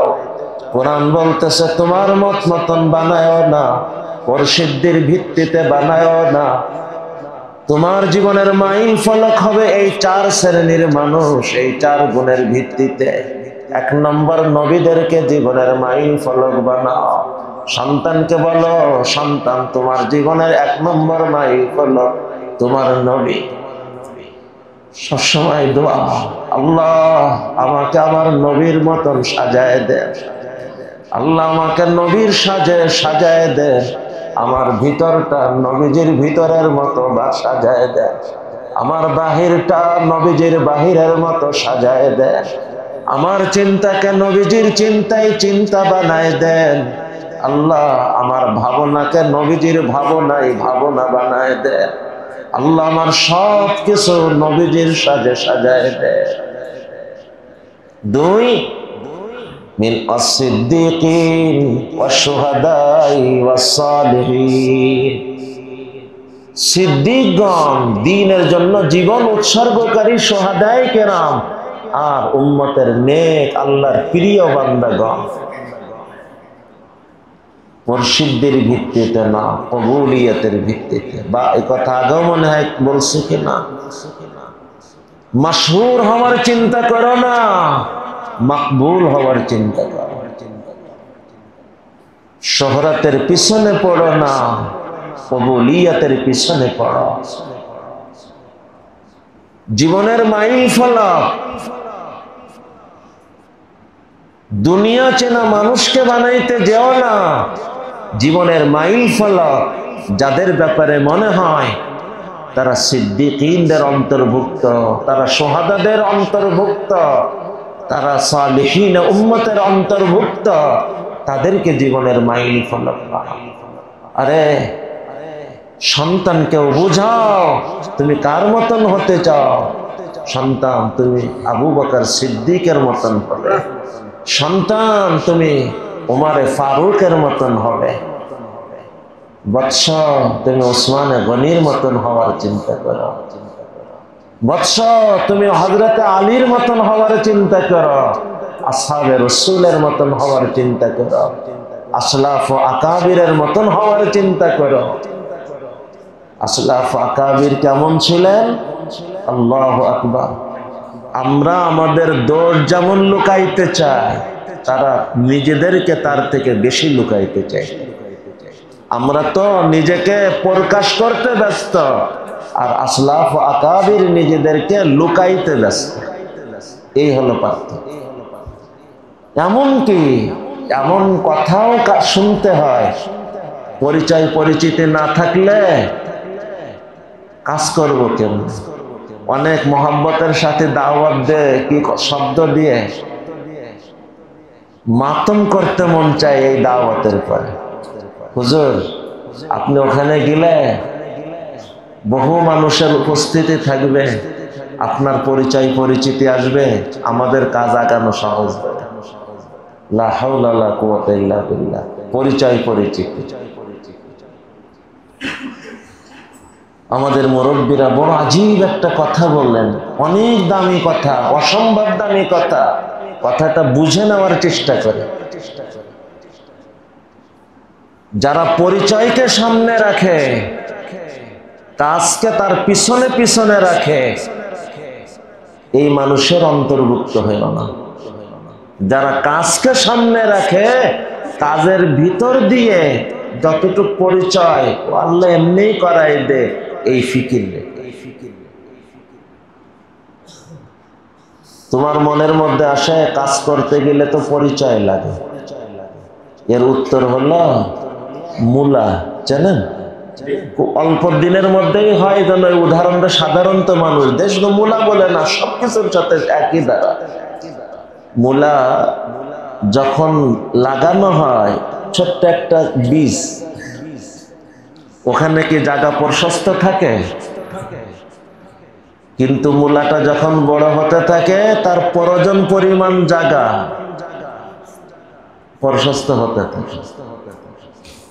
কোরআন বলতেছে তোমার মতন বানায়ও না, পরিশুদ্ধির ভিত্তিতে বানায়ও না। তোমার জীবনের মাইল ফলক হবে এই 4 শ্রেণীর মানুষ, এই 4 গুণের ভিত্তিতে। 1 নম্বর, নবীদেরকে জীবনের মাইল ফলক বানাও। সন্তানকে বলো, সন্তান তোমার জীবনের 1 নম্বর মাইল ফলক তোমার নবী। সবসময় দোয়া, আল্লাহ আমাকে আমার নবীর মতন সাজায় দেন, আল্লাহ আমাকে নবীর সাজে সাজায় দেন, আমার ভিতরটা নবীজির ভিতরের মতো বা সাজায় দেন, আমার বাহিরটা নবীজির বাহিরের মতো সাজায় দেন, আমার চিন্তাকে নবীজির চিন্তায় চিন্তা বানায় দেন। আল্লাহ আমার ভাবনাকে নবীজির ভাবনায় ভাবনা বানায় দেন। আল্লাহ আমার সব কিছু নবীজির সাজে সাজায় দেন। 2, মিন আস-সিদ্দীকিন ওয়াশ-শুহাদাই ওয়াস-সালিহিন। সিদ্দিকগণ, দ্বীনের জন্য জীবন উৎসর্গকারী শুহাদায়ে কেরাম, আর উম্মতের নেক আল্লাহর প্রিয় বান্দাগণ। মুর্শিদের ভিত্তিতে না, কবুলিয়তের ভিত্তিতে। বা এই কথা আগেও মনে হয় বলছি কিনা, মাশহুর হওয়ার চিন্তা করো না, মকবুল হওয়ার চিন্তা করো। শোহরতের পিছনে পড়ো না, কবুলিয়তের পিছনে পড়ো। জীবনের মাইল ফলক, দুনিয়া চেনা মানুষকে বানাইতে যেও না। জীবনের মাইল ফলক যাদের ব্যাপারে মনে হয় তারা সিদ্দিকীনদের অন্তর্ভুক্ত, তারা শুহাদাদের অন্তর্ভুক্ত, তারা সালিহিন উম্মতের অন্তর্ভুক্ত, তাদেরকে জীবনের মাইল ফলক বানাও। আরে সন্তানকেও বুঝাও তুমি কার মতন হতে চাও। সন্তান তুমি আবু বকর সিদ্দিকের মতন হবে, সন্তান তুমি উমারে ফারুকের মতন হবে, বৎস তুমি ওসমানে গনির মতন হওয়ার চিন্তা করো, বৎস তুমি হযরতে আলীর মতন হওয়ার চিন্তা করো, আসহাবে রাসূলের মতন হওয়ার চিন্তা করো, আসলাফ ও আকাবিরের মতন হওয়ার চিন্তা করো। আসলাফ আকাবির কেমন ছিলেন? আল্লাহু আকবার। আমরা আমাদের দোষ যেমন লুকাইতে চাই, তারা নিজেদেরকে তার থেকে বেশি লুকাইতে চাই। আমরা তো নিজেকে প্রকাশ করতে ব্যস্ত, আর আসলাফ ও আকাবির নিজেদেরকে লুকাইতে ব্যস্ত। এই হলো পার্থক্য। এমনকি এমন কথাও শুনতে হয়, পরিচয় পরিচিতি না থাকলে কাজ করব কেমন? অনেক মোহাব্বতের সাথে দাওয়াত দেয়, কি শব্দ দিয়ে মাতম করতে মন চায় এই দাওয়াতের পরে। হুজুর আপনি ওখানে গেলে বহু মানুষের উপস্থিতি থাকবে, আপনার পরিচয় পরিচিতি আসবে, আমাদের কাজ আগানো সহজ হবে। লা হাওলা ওয়ালা কুওয়াতা ইল্লা বিল্লাহ। পরিচয় পরিচিতি আমাদের মুরব্বীরা বড় আজীব একটা কথা বললেন, অনেক দামি কথা, অসম্ভব দামি কথা। কথাটা বুঝে নেওয়ার চেষ্টা করে। যারা পরিচয়কে সামনে রাখে, কাজকে তার পিছনে পিছনে রাখে, এই মানুষের অন্তর্ভুক্ত হয় না। যারা কাজকে সামনে রাখে, কাজের ভিতর দিয়ে যতটুকু পরিচয় আল্লাহ এমনি করাই দে, এই ফিকির নেই। তোমার মনের মধ্যে আসে কাজ করতে গেলে তো পরিচয় লাগে। এর উত্তর হলো মূলা। জানেন, অল্প দিনের মধ্যেই হয় যেন এই উদাহরণটা সাধারণত মানুষ দেশ মূলা বলে না, সবকিছুর সাথে একই দ্বারা। মূলা যখন লাগানো হয়, ছোট্ট একটা বীজ, ওখানে কি জায়গা প্রশস্ত থাকে? কিন্তু মূলাটা যখন বড় হতে থাকে তার প্রয়োজন পরিমাণ জায়গা প্রশস্ত হতে থাকে।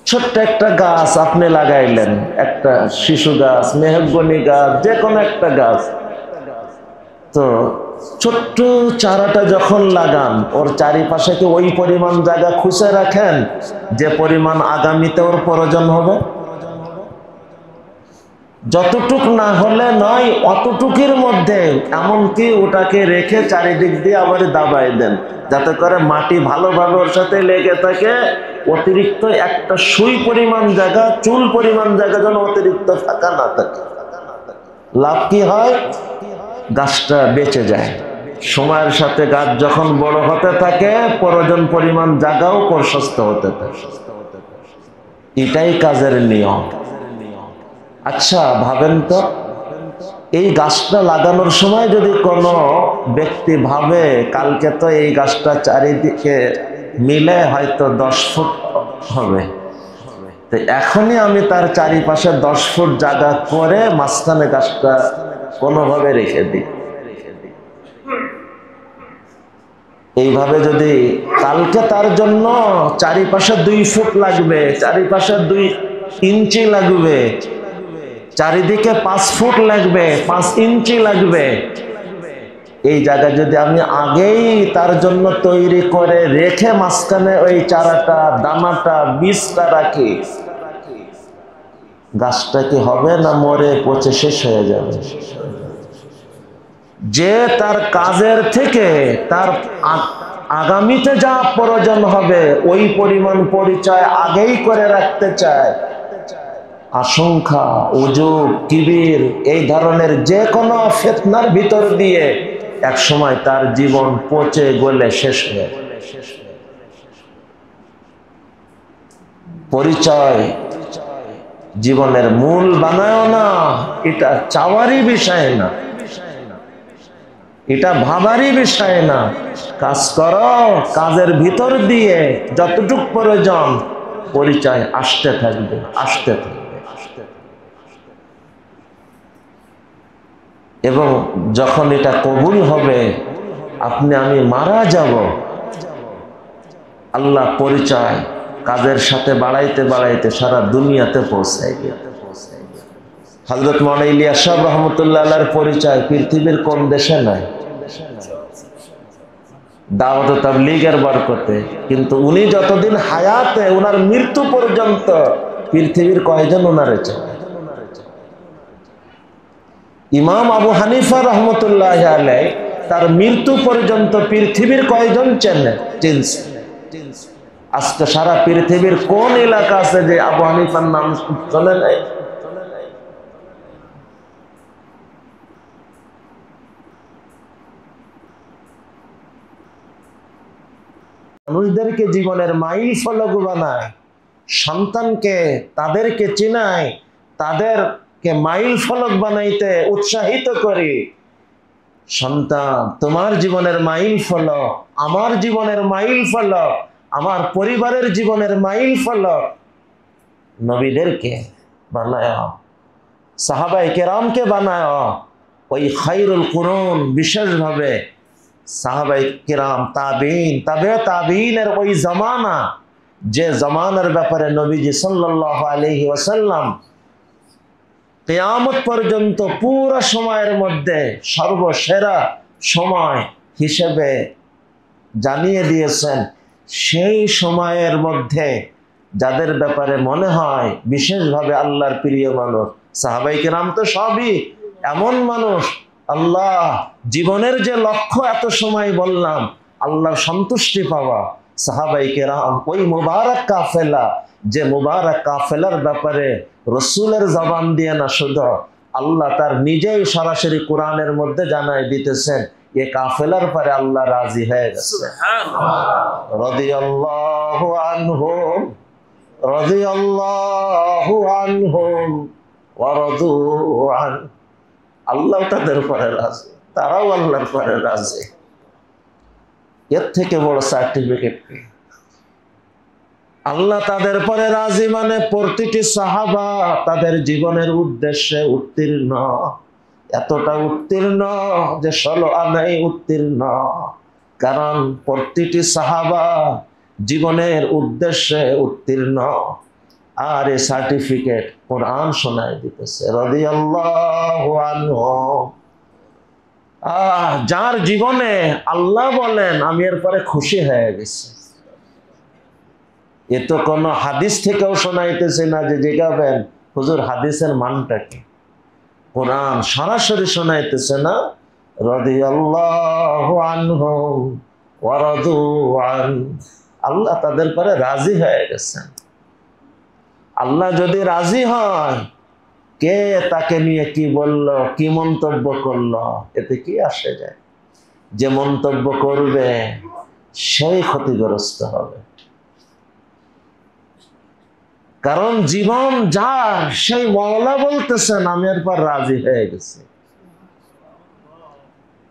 ছোট্ট একটা গাছ আপনি লাগাইলেন, একটা শিশু গাছ, মেহগনি গাছ, যে কোনো একটা গাছ, তো ছোট্ট চারাটা যখন লাগান ওর চারিপাশে কি ওই পরিমাণ জায়গা খুঁজে রাখেন যে পরিমাণ আগামীতে ওর প্রয়োজন হবে? যতটুক না হলে নয়, অতটুকির মধ্যে এমনকি ওটাকে রেখে চারিদিক দিয়ে আবার দাবাই দেন, যাতে করে মাটি ভালোভাবে ওর সাথে লেগে থাকে। অতিরিক্ত একটা সুই পরিমাণ জায়গা, চুল পরিমাণ জায়গা যেন অতিরিক্ত ফাঁকা না থাকে। লাভ কি হয়? গাছটা বেঁচে যায়। সময়ের সাথে গাছ যখন বড় হতে থাকে প্রয়োজন পরিমাণ জায়গাও প্রশস্ত হতে থাকে। এটাই কাজের নিয়ম। আচ্ছা ভাবেন তো, এই গাছটা লাগানোর সময় যদি কোনো ব্যক্তি ভাবে কালকে তো এই গাছটা চারিদিকে মিলে হয়তো 10 ফুট হবে, তো এখনই আমি তার চারিপাশে 10 ফুট জায়গা করে মাঝখানে গাছটা কোনোভাবে রেখে দিই। এইভাবে যদি কালকে তার জন্য চারিপাশে 2 ফুট লাগবে, চারিপাশে 2 ইঞ্চি লাগবে, চারিদিকে 5 ফুট লাগবে, 5 ইঞ্চি লাগবে, এই জায়গা যদি আমি আগেই তার জন্য তৈরি করে রেখে মাঝখানে ওই চারাটা, দানাটা, বীজটা রাখি, গাছটা কি হবে না মরে পচে শেষ হয়ে যাবে? যে তার কাজের থেকে তার আগামীতে যা প্রয়োজন হবে ওই পরিমাণ পরিচয় আগেই করে রাখতে চায়, আশঙ্কা, উজুব, কিবির, এই ধরনের যে কোনো ফিতনার ভিতর দিয়ে এক সময় তার জীবন পচে গলে শেষ হয়ে যাবে। পরিচয় জীবনের মূল বানায় না, এটা চাওয়ারই বিষয় না, এটা ভাবারই বিষয় না। কাজ করো, কাজের ভিতর দিয়ে যতটুক প্রয়োজন পরিচয় আসতে থাকবে, আসতে থাকবে। এবং যখন এটা কবুল হবে, আপনি আমি মারা যাব, আল্লাহ পরিচয় কাজের সাথে বাড়াইতে বাড়াইতে সারা দুনিয়াতে পৌঁছাইবে। হযরত মাওলানা ইলিয়াস সাহেব রহমতুল্লাহ আলাইহির পরিচয় পৃথিবীর কোন দেশে নাই, দাওয়াত ও তাবলীগের বরকতে। কিন্তু উনি যতদিন হায়াতে, উনার মৃত্যু পর্যন্ত পৃথিবীর কয়জন উনারে চেনে? ইমাম আবু হানিফা রহমতুল্লাহ আলাইহি তার মৃত্যু পর্যন্ত পৃথিবীর কয়জন চেনে? চিনছে। আজকে সারা পৃথিবীর কোন এলাকা আছে যে আবু হানিফার নাম চলে নাই? মানুষদেরকে জীবনের মাইল ফলক বানায়, সন্তানকে তাদেরকে চিনায়, তাদেরকে মাইল ফলক বানাইতে উৎসাহিত করি। সন্তান, তোমার জীবনের মাইল ফলক, আমার জীবনের মাইল ফলক, আমার পরিবারের জীবনের মাইল ফলক নবীদেরকে বানায়, সাহাবায়ে কেরামকে বানায়। ওই খায়রুল কুরুন, বিশেষভাবে সাহাবায়ে কেরাম, তাবিঈন, তাবে তাবিঈনের ওই জামানা, যে জামানার ব্যাপারে নবীজি সাল্লাল্লাহু আলাইহি ওয়াসাল্লাম কিয়ামত পর্যন্ত পুরো সময়ের মধ্যে সর্বসেরা সময় হিসেবে জানিয়ে দিয়েছেন। সেই সময়ের মধ্যে যাদের ব্যাপারে মনে হয় বিশেষভাবে আল্লাহর প্রিয় মানুষ, সাহাবায়ে কেরাম তো সবই এমন মানুষ, আল্লাহ জীবনের যে লক্ষ্য এত সময় বললাম, আল্লাহর সন্তুষ্টি পাওয়া। সাহাবায়ে কেরাম ওই মুবারক কাফেলা, যে মুবারক কাফেলার ব্যাপারে রসুলের জবান দিয়ে না, শুধু আল্লাহ তার নিজেই সরাসরি কোরআনের মধ্যে জানায় দিতেছেন, এ কাফেলার পরে আল্লাহ রাজি হয়ে গেছে। রাদিয়াল্লাহু আনহুম, রাদিয়াল্লাহু আনহুম ওয়া রাদু আন। আল্লাহ তাদের পরে রাজি, তারাও আল্লাহর পরে রাজি। এর থেকে বড় সার্টিফিকেট কি? আল্লাহ তাদের পরে রাজি মানে প্রতিটি সাহাবা তাদের জীবনের উদ্দেশ্যে উত্তীর্ণ, এতটা উত্তীর্ণ যে 16 আনাই উত্তীর্ণ। কারণ প্রতিটি সাহাবা জীবনের উদ্দেশ্যে উত্তীর্ণ। আর এই সার্টিফিকেট কোরআন শোনায় দিতেছে রাদিয়াল্লাহু আনহু। যার জীবনে আল্লাহ বলেন আমি এরপরে খুশি হয়ে গেছি, এ তো কোনো হাদিস থেকেও শোনাইতেছে না যে জিজ্ঞাবেন হুজুর হাদিসের মানটা কি, কোরআন সরাসরি শোনাইতেছে না রাদিয়াল্লাহু আনহুম ওয়া রাদু আন। আল্লাহ তাদের পরে রাজি হয়ে গেছেন। আল্লাহ যদি রাজি হয়, কে তাকে নিয়ে কি বলল, কি মন্তব্য করলো, এতে কি আসে যায়? যে মন্তব্য করবে সেই ক্ষতিগ্রস্ত হবে। কারণ জীবন যার, সেই মওলা বলতেছেন আমি এরপর রাজি হয়ে গেছি।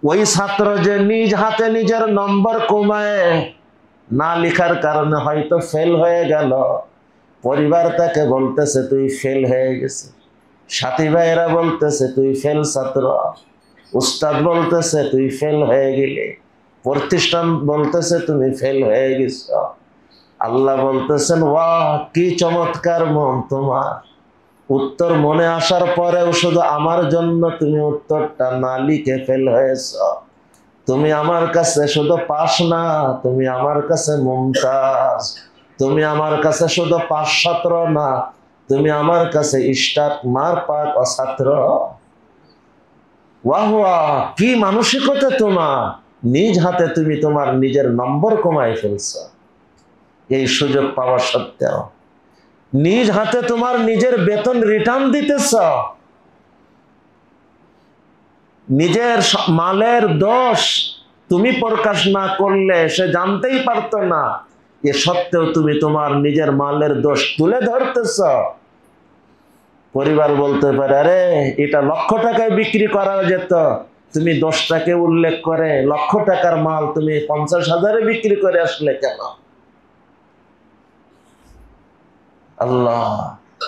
ওই ছাত্র যে নিজ হাতে নিজের নম্বর কমায় না লেখার কারণে হয়তো ফেল হয়ে গেল, পরিবার তাকে বলতেছে তুই ফেল হয়ে গেছিস, সাথী ভাইয়েরা বলতেছে তুই ফেল ছাত্র, উস্তাদ বলতেছে তুই ফেল হয়ে গেলি, প্রতিষ্ঠান বলতেছে তুমি ফেল হয়ে গেছ। আল্লাহ বলতেছেন ওয়াহ কি চমৎকার মন তোমার, উত্তর মনে আসার পরেও শুধু আমার জন্য তুমি উত্তরটা না লিখে ফেল হয়েছ। তুমি আমার কাছে শুধু পাস না, তুমি আমার কাছে মুমতাজ। তুমি আমার কাছে শুধু পাস ছাত্র না, তুমি আমার কাছে স্টার মার্ক ছাত্র। ওয়াহ ওয়াহ কি মানসিকতা তোমার, নিজ হাতে তুমি তোমার নিজের নম্বর কমায় ফেলছ। এই সুযোগ পাওয়া সত্ত্বেও নিজ হাতে তোমার নিজের বেতন রিটার্ন দিতেছ। নিজের মালের দোষ তুমি প্রকাশ না করলে সে জানতেই পারতো না, এ সত্ত্বেও তুমি তোমার নিজের মালের দোষ তুলে ধরতেছ। পরিবার বলতে পারে আরে এটা লক্ষ টাকায় বিক্রি করা যেত, তুমি দোষটাকে উল্লেখ করে লক্ষ টাকার মাল তুমি 50,000-এ বিক্রি করে আসলে কেন? আল্লাহ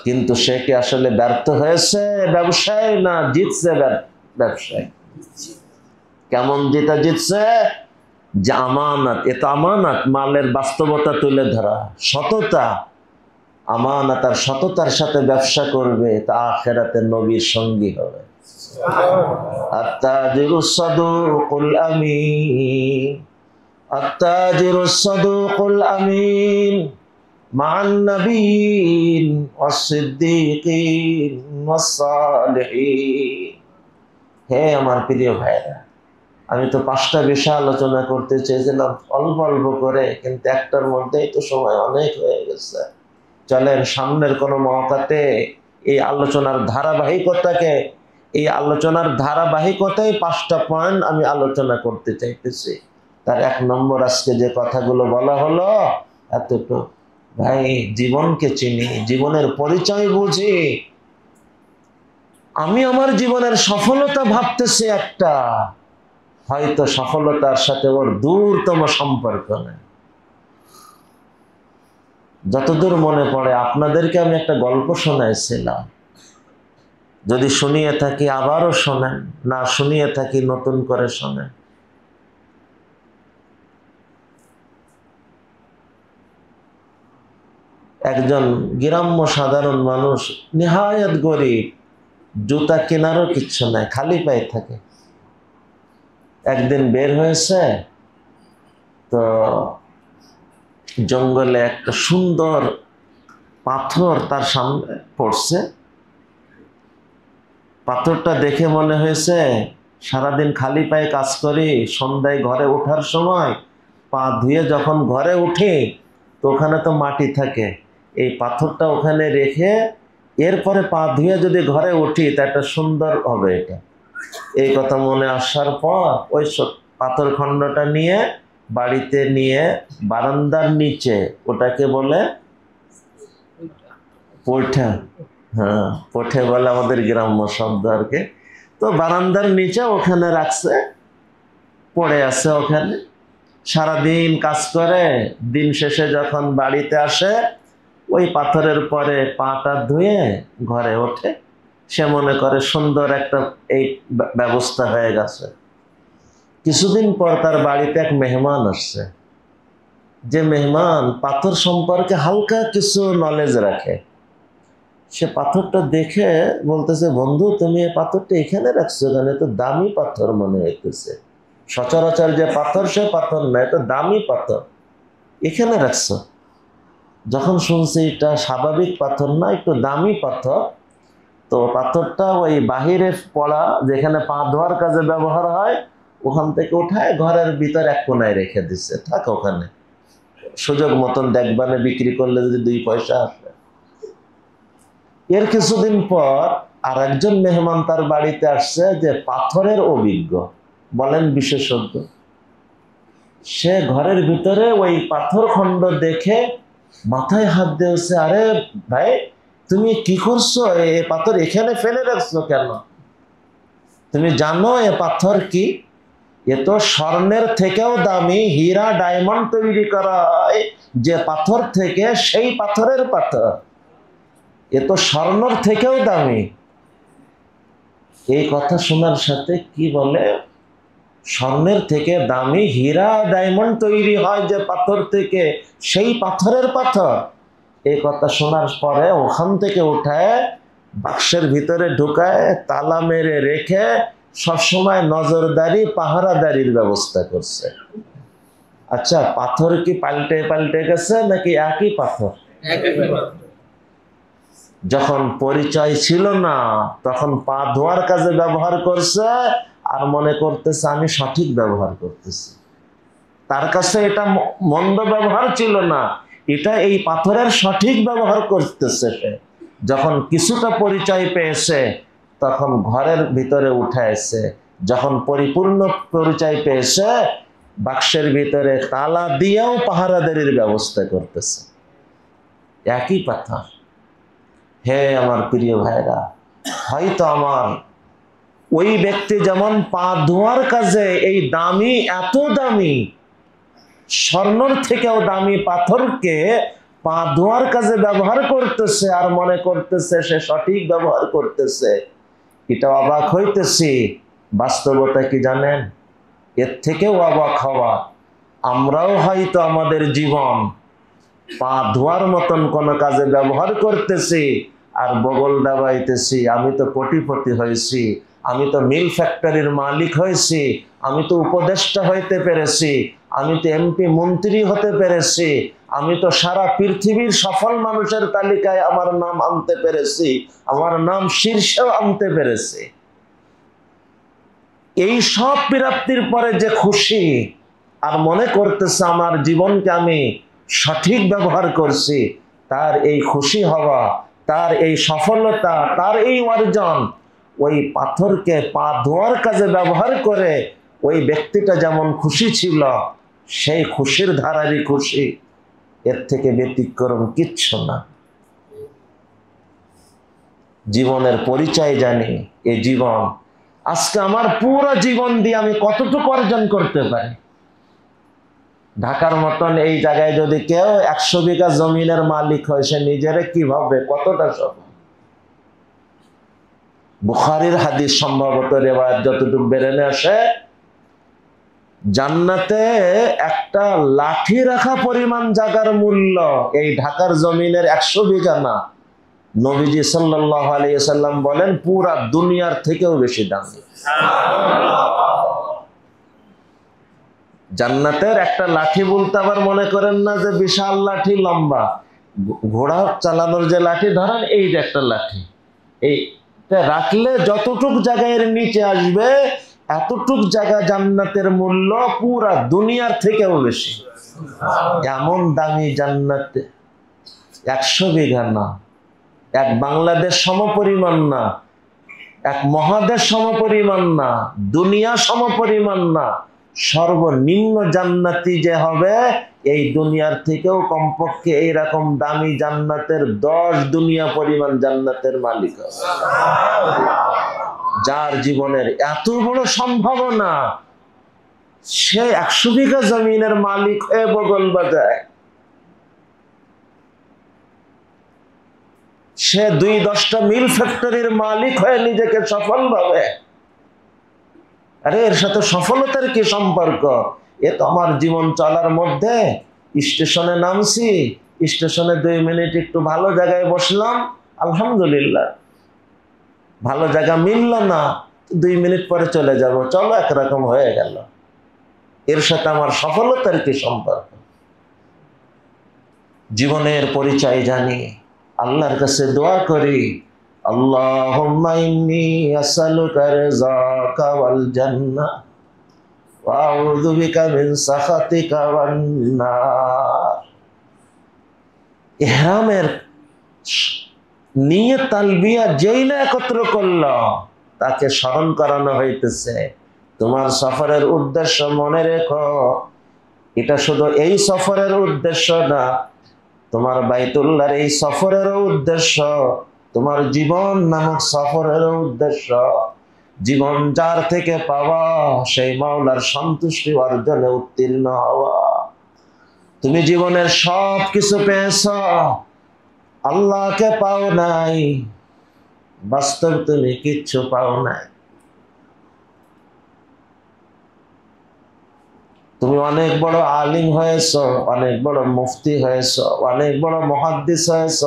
কিন্তু সে কি আসলে ব্যর্থ হয়েছে ব্যবসায় না জিতছে ব্যবসায়? কেমন জিতছে? যে আমানত, এ তো আমানত, মালের বাস্তবতা তুলে ধরা, সততা, আমানত আর সততার সাথে ব্যবসা করবে তা আখিরাতে নবীর সঙ্গী হবে। আত্তাজিরুস সাদুকুল আমিন, আত্তাজিরুস সাদুকুল আমিন মান নবীন ওয়াস সিদ্দিকিন ওয়াস সালিহিন। হে আমার প্রিয় ভাইরা, আমি তো 5টা বিষয় আলোচনা করতে চেয়েছিলাম অল্প অল্প করে, কিন্তু একটার মধ্যেই তো সময় অনেক হয়ে গেছে। চলেন সামনের কোনো মওকাতে এই আলোচনার ধারাবাহিকতায় 5টা পয়েন্ট আমি আলোচনা করতে চাইতেছি। তার 1 নম্বর আজকে যে কথাগুলো বলা হলো এতটুকু। ভাই জীবনকে চিনি, জীবনের পরিচয় বুঝি। আমি আমার জীবনের সফলতা ভাবতেছি একটা, হয়তো সফলতার সাথে ওর দূরতম সম্পর্ক নেই। যতদূর মনে পড়ে আপনাদেরকে আমি একটা গল্প শোনাইছিলাম, যদি শুনিয়ে থাকি আবারও শোনেন, না শুনিয়ে থাকি নতুন করে শোনেন। একজন গ্রাম্য সাধারণ মানুষ, নিহায়াত গরিব, জুতা কেনারও কিচ্ছু নাই, খালি পায়ে থাকে। একদিন বের হয়েছে তো জঙ্গলে একটা সুন্দর পাথর তার সামনে পড়ছে। পাথরটা দেখে মনে হয়েছে সারাদিন খালি পায়ে কাজ করি, সন্ধ্যায় ঘরে ওঠার সময় পা ধুয়ে যখন ঘরে উঠি তো ওখানে তো মাটি থাকে, এই পাথরটা ওখানে রেখে এরপরে পা ধুয়ে যদি ঘরে উঠি তা একটা সুন্দর হবে এটা। এই কথা মনে আসার পর ওই পাথর খণ্ডটা নিয়ে বাড়িতে নিয়ে বারান্দার নিচে, ওটাকে বলে পৈঠা, হ্যাঁ পৈঠা বলে আমাদের গ্রাম্য শব্দ আর কি। তো বারান্দার নিচে ওখানে রাখছে, পড়ে আছে ওখানে। সারাদিন কাজ করে দিন শেষে যখন বাড়িতে আসে ওই পাথরের পরে পাটা ধুয়ে ঘরে ওঠে, সে মনে করে সুন্দর একটা এই ব্যবস্থা হয়ে গেছে। কিছুদিন পর তার বাড়িতে এক মেহমান আসছে, যে মেহমান পাথর সম্পর্কে হালকা কিছু নলেজ রাখে। সে পাথরটা দেখে বলতেছে, বন্ধু তুমি এই পাথরটা এখানে রাখছো কেন? তো দামি পাথর মনে হইতেছে, সচরাচর যে পাথর সে পাথর না, এটা দামি পাথর, এখানে রাখছো। যখন শুনছি এটা স্বাভাবিক পাথর না, একটু দামি পাথর, তো পাথরটা ওই বাহিরে পড়া যেখানে পা ধোয়ার কাজে ব্যবহার হয় ওখান থেকে উঠায় ঘরের ভিতর এক কোনায় রেখে দিচ্ছে, থাক ওখানে, সুযোগ মতন দেখবানে বিক্রি করলে যদি 2 পয়সা আসে। এর কিছুদিন পর আর একজন মেহমান তার বাড়িতে আসছে, যে পাথরের অভিজ্ঞ, বলেন বিশেষজ্ঞ। সে ঘরের ভিতরে ওই পাথর খণ্ড দেখে মাথায় হাত দিয়েছে, আরে ভাই তুমি কি করছো? এ পাথর এখানে ফেলে রাখছো কেন? তুমি জানো এ পাথর কি? এ তো স্বর্ণের থেকেও দামি, হীরা ডায়মন্ড তৈরি করা হয় যে পাথর থেকে, সেই পাথরের পাথর, এ তো স্বর্ণের থেকেও দামি। এই কথা শোনার সাথে কি বলে, স্বর্ণের থেকে দামি হীরা ডায়মন্ড তৈরি হয় যে পাথর থেকে, সেই পাথরের পাথর। এই কথা শোনার পরে ওখান থেকে উঠায় বাক্সের ভিতরে ঢুকায় তালা মেরে রেখে সবসময় নজরদারি পাহারাদারির ব্যবস্থা করছে। আচ্ছা, পাথর কি পাল্টে পাল্টে গেছে নাকি একই পাথর? যখন পরিচয় ছিল না তখন পা ধোয়ার কাজে ব্যবহার করছে, আর মনে করতেছে আমি সঠিক ব্যবহার করতেছি। তার কাছে এটা মন্দ ব্যবহার ছিল না, এটা এই পাথরের সঠিক ব্যবহার করতেছে। সে যখন কিছুটা পরিচয় পেয়েছে তখন ঘরের ভিতরে উঠাইছে, যখন পরিপূর্ণ পরিচয় পেয়েছে বাক্সের ভিতরে তালা দিয়েও পাহারাদারির ব্যবস্থা করতেছে। একই পাথর। হে আমার প্রিয় ভাইরা, হয়তো আমার ওই ব্যক্তি যেমন পা ধোয়ার কাজে এই দামি, এত দামি স্বর্ণর থেকেও দামি পাথরকে পা ধোয়ার কাজে ব্যবহার করতেছে আর মনে করতেছে সে সঠিক ব্যবহার করতেছে, এটা অবাক হইতেছি। বাস্তবতা কি জানেন? এর থেকেও অবাক হওয়া, আমরাও হয়তো আমাদের জীবন পা ধোয়ার মতন কোন কাজে ব্যবহার করতেছি আর বগল দাবাইতেছি, আমি তো কোটিপতি হয়েছি, আমি তো মিল ফ্যাক্টরির মালিক হয়েছি, আমি তো উপদেষ্টা হইতে পেরেছি, আমি তো এমপি মন্ত্রী হতে পেরেছি, আমি তো সারা পৃথিবীর সফল মানুষের তালিকায় আমার নাম আনতে পেরেছি, আমার নাম শীর্ষেও আনতে পেরেছি। এই সব প্রাপ্তির পরে যে খুশি আর মনে করতেছে আমার জীবনকে আমি সঠিক ব্যবহার করছি, তার এই খুশি হওয়া, তার এই সফলতা, তার এই অর্জন ওই পাথরকে পা ধোয়ার কাজে ব্যবহার করে ওই ব্যক্তিটা যেমন খুশি ছিল, সেই খুশির ধারারই খুশি, এর থেকে ব্যতিক্রম কিচ্ছু না। জীবনের পরিচয় জানি, এই জীবন আজকে আমার পুরো জীবন দিয়ে আমি কতটুকু অর্জন করতে পারি। ঢাকার মতন এই জায়গায় যদি কেউ 100 বিঘা জমিনের মালিক হয়, সে নিজেরে কিভাবে, কতটা সব। বুখারীর হাদিস সম্ভবত রেওয়ায়াত যতটুকু বেরেনে আসে, জান্নাতে একটা লাঠি রাখা পরিমাণ জায়গার মূল্য এই ঢাকার জমিনের 100 বিঘা না। নবীজি সাল্লাল্লাহু আলাইহি সাল্লাম বলেন পুরা দুনিয়ার থেকেও বেশি দামি। জান্নাতের একটা লাঠি বলতে আবার মনে করেন না যে বিশাল লাঠি, লম্বা ঘোড়া চালানোর যে লাঠি ধরেন, এই যে একটা লাঠি, এইটা রাখলে যতটুক জায়গায় নিচে আসবে এতটুক জায়গা জান্নাতের মূল্য পুরা দুনিয়ার থেকেও বেশি। এমন দামি জান্নাতে 100 বিঘা না, এক বাংলাদেশ সমপরিমাণ না, এক মহাদেশ সমপরিমাণ না, দুনিয়া সমপরিমাণ না, সর্বনিম্ন জান্নাতি যে হবে এই দুনিয়ার থেকেও কমপক্ষে এইরকম দামি জান্নাতের 10 দুনিয়া পরিমাণ জান্নাতের মালিক হবে। যার জীবনের এত বড় সম্ভাবনা, সে 100 বিঘা জমিনের মালিক হয়ে বগল বাজায়, সে 2-10টা মিল ফ্যাক্টরির মালিক হয়ে নিজেকে সফল ভাবে। আরে এর সাথে সফলতার কি সম্পর্ক? এ তো আমার জীবন চলার মধ্যে স্টেশনে নামছি, স্টেশনে 2 মিনিট একটু ভালো জায়গায় বসলাম, আলহামদুলিল্লাহ। ভালো জায়গা মিলল না, 2 মিনিট পরে চলে যাব, চলো একরকম হয়ে গেল। এর সাথে আমার সফলতার কি সম্পর্ক? জীবনের পরিচয় জানি, আল্লাহর কাছে দোয়া করি, আল্লাহুম্মা ইন্নী আসআলুকা রিযাকা ওয়াল জান্নাহ ওয়া আউযু বিকা মিন সাখাতিকা ওয়ান নার। ইহরামের নিয়ত তালবিয়া যেই না একত্র করল, তাকে স্মরণ করানো হইতেছে, তোমার সফরের উদ্দেশ্য মনে রেখো, এটা শুধু এই সফরের উদ্দেশ্য না, তোমার বাইতুল্লাহর এই সফরেরও উদ্দেশ্য, তোমার জীবন নামক সফরেরও উদ্দেশ্য। জীবন যার থেকে পাওয়া, সেই মাওলার সন্তুষ্টি অর্জনে উত্তীর্ণ হওয়া। তুমি জীবনের সব কিছু পেয়েছ, আল্লাহকে পাও নাই, বাস্তব তুমি কিচ্ছু পাও নাই। তুমি অনেক বড় আলিম হয়েছ, অনেক বড় মুফতি হয়েছ, অনেক বড় মুহাদ্দিস হয়েছ,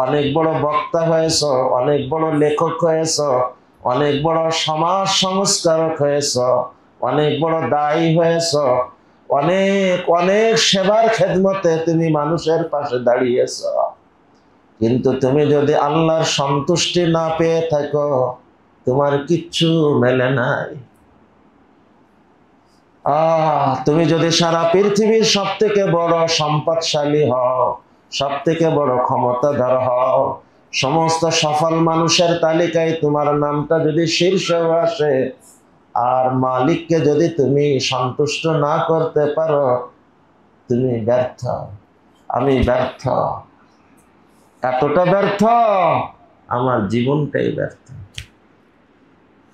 অনেক বড় বক্তা হয়েছ, অনেক বড় লেখক হয়েছ, অনেক বড় সমাজ সংস্কারক হয়েছ, অনেক বড় দায়ী হয়েছ, অনেক অনেক সেবার খেদমতে তুমি মানুষের পাশে দাঁড়িয়েছ। কিন্তু তুমি যদি আল্লাহর সন্তুষ্টি না পেয়ে থাকো, তোমার কিচ্ছু মেলে নাই। তুমি যদি সারা পৃথিবীর সব থেকে বড় সম্পদশালী হও, সব থেকে বড় ক্ষমতাধর হও, সমস্ত সফল মানুষের তালিকায় তোমার নামটা যদি শীর্ষে আসে, আর মালিককে যদি তুমি সন্তুষ্ট না করতে পারো, তুমি ব্যর্থ, আমি ব্যর্থ, এতটা ব্যর্থ, আমার জীবনটাই ব্যর্থ।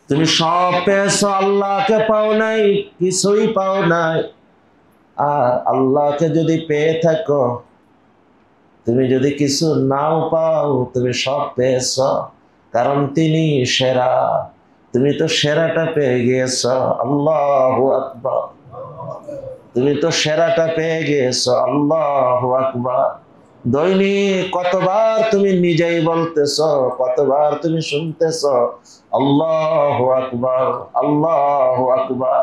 তুমি সব পেয়েছো, আল্লাহকে পাও নাই, কিছুই পাও নাই। আর আল্লাহকে যদি পেয়ে থাকো, তুমি যদি কিছু নাও পাও, তুমি সব পেয়েছ, কারণ তিনি সেরা। তুমি তো সেরাটা পেয়ে গিয়েছ, আল্লাহু আকবার। তুমি তো সেরাটা পেয়ে গিয়েছ, আল্লাহু আকবার। দৈনিক কতবার তুমি নিজেই বলতেছ, কতবার তুমি শুনতেছ, আল্লাহু আকবার, আল্লাহু আকবার।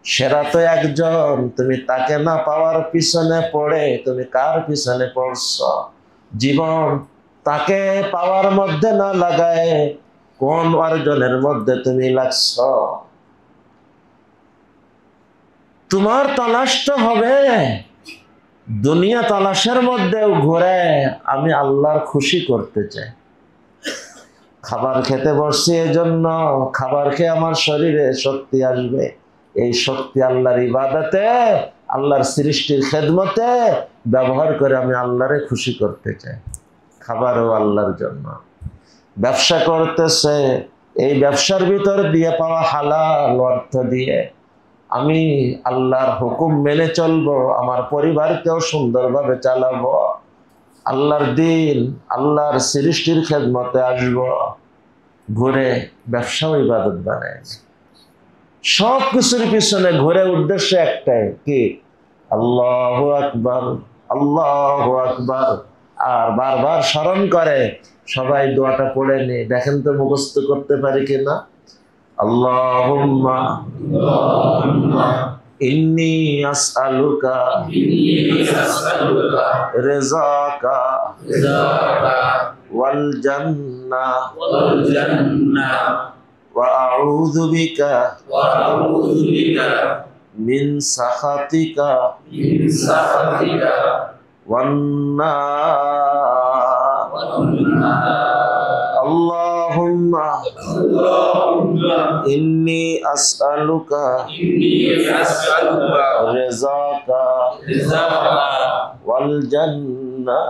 সেরা তো একজন, তুমি তাকে না পাওয়ার পিছনে পড়ে তুমি কার পিছনে পড়ছ? জীবন তাকে পাওয়ার মধ্যে না লাগায় কোন অর্জনের মধ্যে তুমি লাগছ? তোমার তালাশটা হবে দুনিয়া তালাশের মধ্যেও ঘুরে আমি আল্লাহর খুশি করতে চাই। খাবার খেতে বসছি এজন্য, খাবার খেয়ে আমার শরীরে শক্তি আসবে, এই শক্তি আল্লাহর ইবাদতে, আল্লাহর সৃষ্টির খেদমতে ব্যবহার করে আমি আল্লাহরে খুশি করতে চাই। খাবারও আল্লাহর জন্য। ব্যবসা করতেছে, এই ব্যবসার ভিতর দিয়ে পাওয়া হালাল অর্থ দিয়ে আমি আল্লাহর হুকুম মেনে চলবো, আমার পরিবারকেও সুন্দরভাবে চালাবো, আল্লাহর দিন, আল্লাহর সৃষ্টির খেদমতে আসবো। ঘুরে ব্যবসাও ইবাদত বানায়। সব কিছুর পিছনে ঘুরে উদ্দেশ্য একটাই, কি? আল্লাহু আকবার, আল্লাহু আকবার। আর বারবার স্মরণ করে। সবাই দোয়াটা পড়ে নি, দেখেন তো মুখস্থ করতে পারি কিনা। আল্লাহুম্মা ইন্নী আসআলুকা রিযাকা ওয়াল জান্নাহ ওয়া আউযু বিকা মিন সাখাতিকা ওয়ান নার। আল্লাহুম্মা ইন্নী আসআলুকা রিযাকা ওয়াল জান্নাহ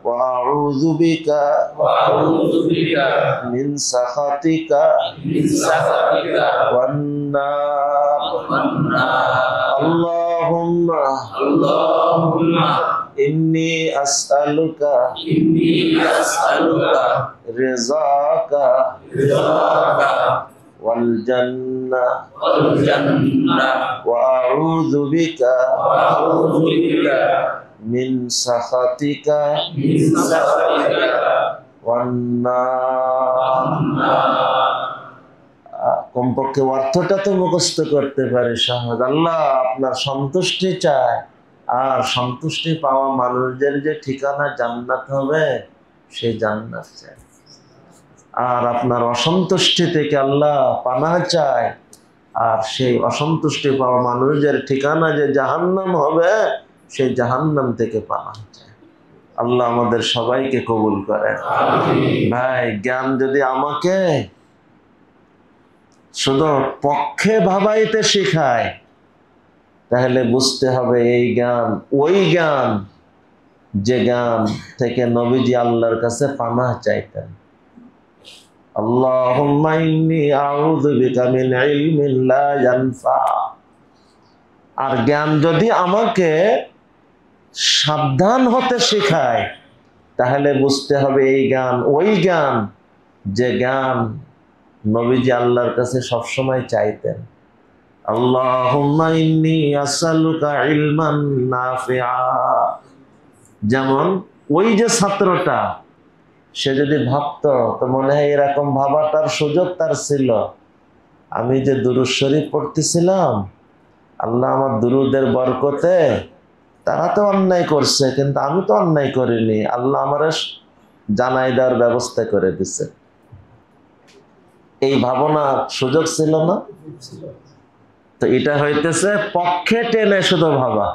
ওয়া আউযু বিকা মিন সাখাতিকা ওয়ান নার। ইন্নী আসআলুকা রিযাকা ওয়াল জান্নাহ ওয়া আউযু বিকা মিন সাখাতিকা ওয়ান নার। কমপক্ষে অর্থটা তো মুখস্থ করতে পারে সহজ। আল্লাহ আপনার সন্তুষ্টি চায়, আর সন্তুষ্টি পাওয়া মানুষদের যে ঠিকানা জান্নাত হবে, সেই জান্নাত চায়। আর আপনার অসন্তুষ্টি থেকে আল্লাহ পানাহ চায়, আর সেই অসন্তুষ্টি পাওয়া মানুষদের ঠিকানা যে জাহান্নাম হবে, সেই জাহান্নাম থেকে পানাহ চায়। আল্লাহ আমাদের সবাইকে কবুল করেন। ভাই, জ্ঞান যদি আমাকে শুধু পক্ষে ভাবাইতে শেখায়, তাহলে বুঝতে হবে এই জ্ঞান ওই জ্ঞান যে জ্ঞান থেকে নবীজি আল্লাহর কাছে পানাহ চাইতেন। আল্লাহুম্মা ইন্নী আউযু বিকা মিন ইলমিন লা ইয়ানফা। আর জ্ঞান যদি আমাকে সাবধান হতে শেখায়, তাহলে বুঝতে হবে এই জ্ঞান ওই জ্ঞান যে জ্ঞান নবীজি আল্লাহর কাছে সবসময় চাইতেন। আল্লাহুম্মা ইন্নী আসআলুকা ইলমান নাফিআ। যেমন ওই যে ছাত্রটা, সে যদি ভাবতো, তো মনে হয় এরকম ভাবাটার সুযোগ তার ছিল, আমি যে দুরূদ শরীফ পড়তেছিলাম, আল্লাহ আমার দুরূদের বরকতে তারা তো অন্যায় করছে, কিন্তু আমি তো অন্যায় করিনি, আল্লাহ আমার জানাই দেওয়ার ব্যবস্থা করে দিছে। এই ভাবনার সুযোগ ছিল না? তো এটা হইতেছে পক্ষে টেনে শুধু ভাবা।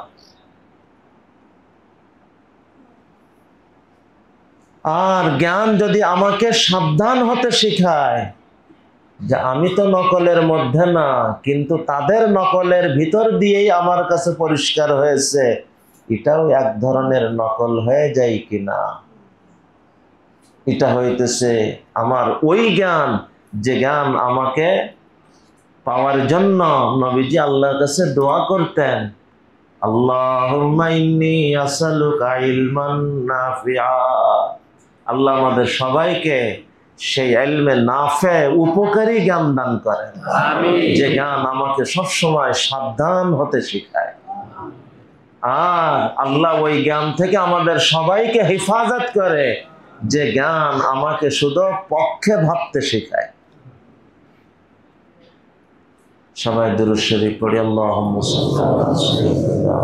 আর জ্ঞান যদি আমাকে সাবধান হতে শেখায়, যে আমি তো নকলের মধ্যে না, কিন্তু তাদের নকলের ভিতর দিয়েই আমার কাছে পরিষ্কার হয়েছে, এটাও এক ধরনের নকল হয়ে যায় কিনা, এটা হইতেছে আমার ওই জ্ঞান যে জ্ঞান আমাকে পাওয়ার জন্য নবীজি আল্লাহর কাছে দোয়া করতেন, আল্লাহুম্মা ইন্নী আসআলুকা ইলমান নাফিআ। আল্লাহ আমাদের সবাইকে সেই ইলমে নাফে উপকারী জ্ঞান দান করেন, যে জ্ঞান আমাকে সবসময় সাবধান হতে শেখায়। আর আল্লাহ ওই জ্ঞান থেকে আমাদের সবাইকে হেফাজত করে, যে জ্ঞান আমাকে শুধু পক্ষে ভাবতে শেখায়। সবাই দুরূদ শরীফ পড়ি। আল্লাহুম্মা সাল্লি আলা সাইয়্যিদিনা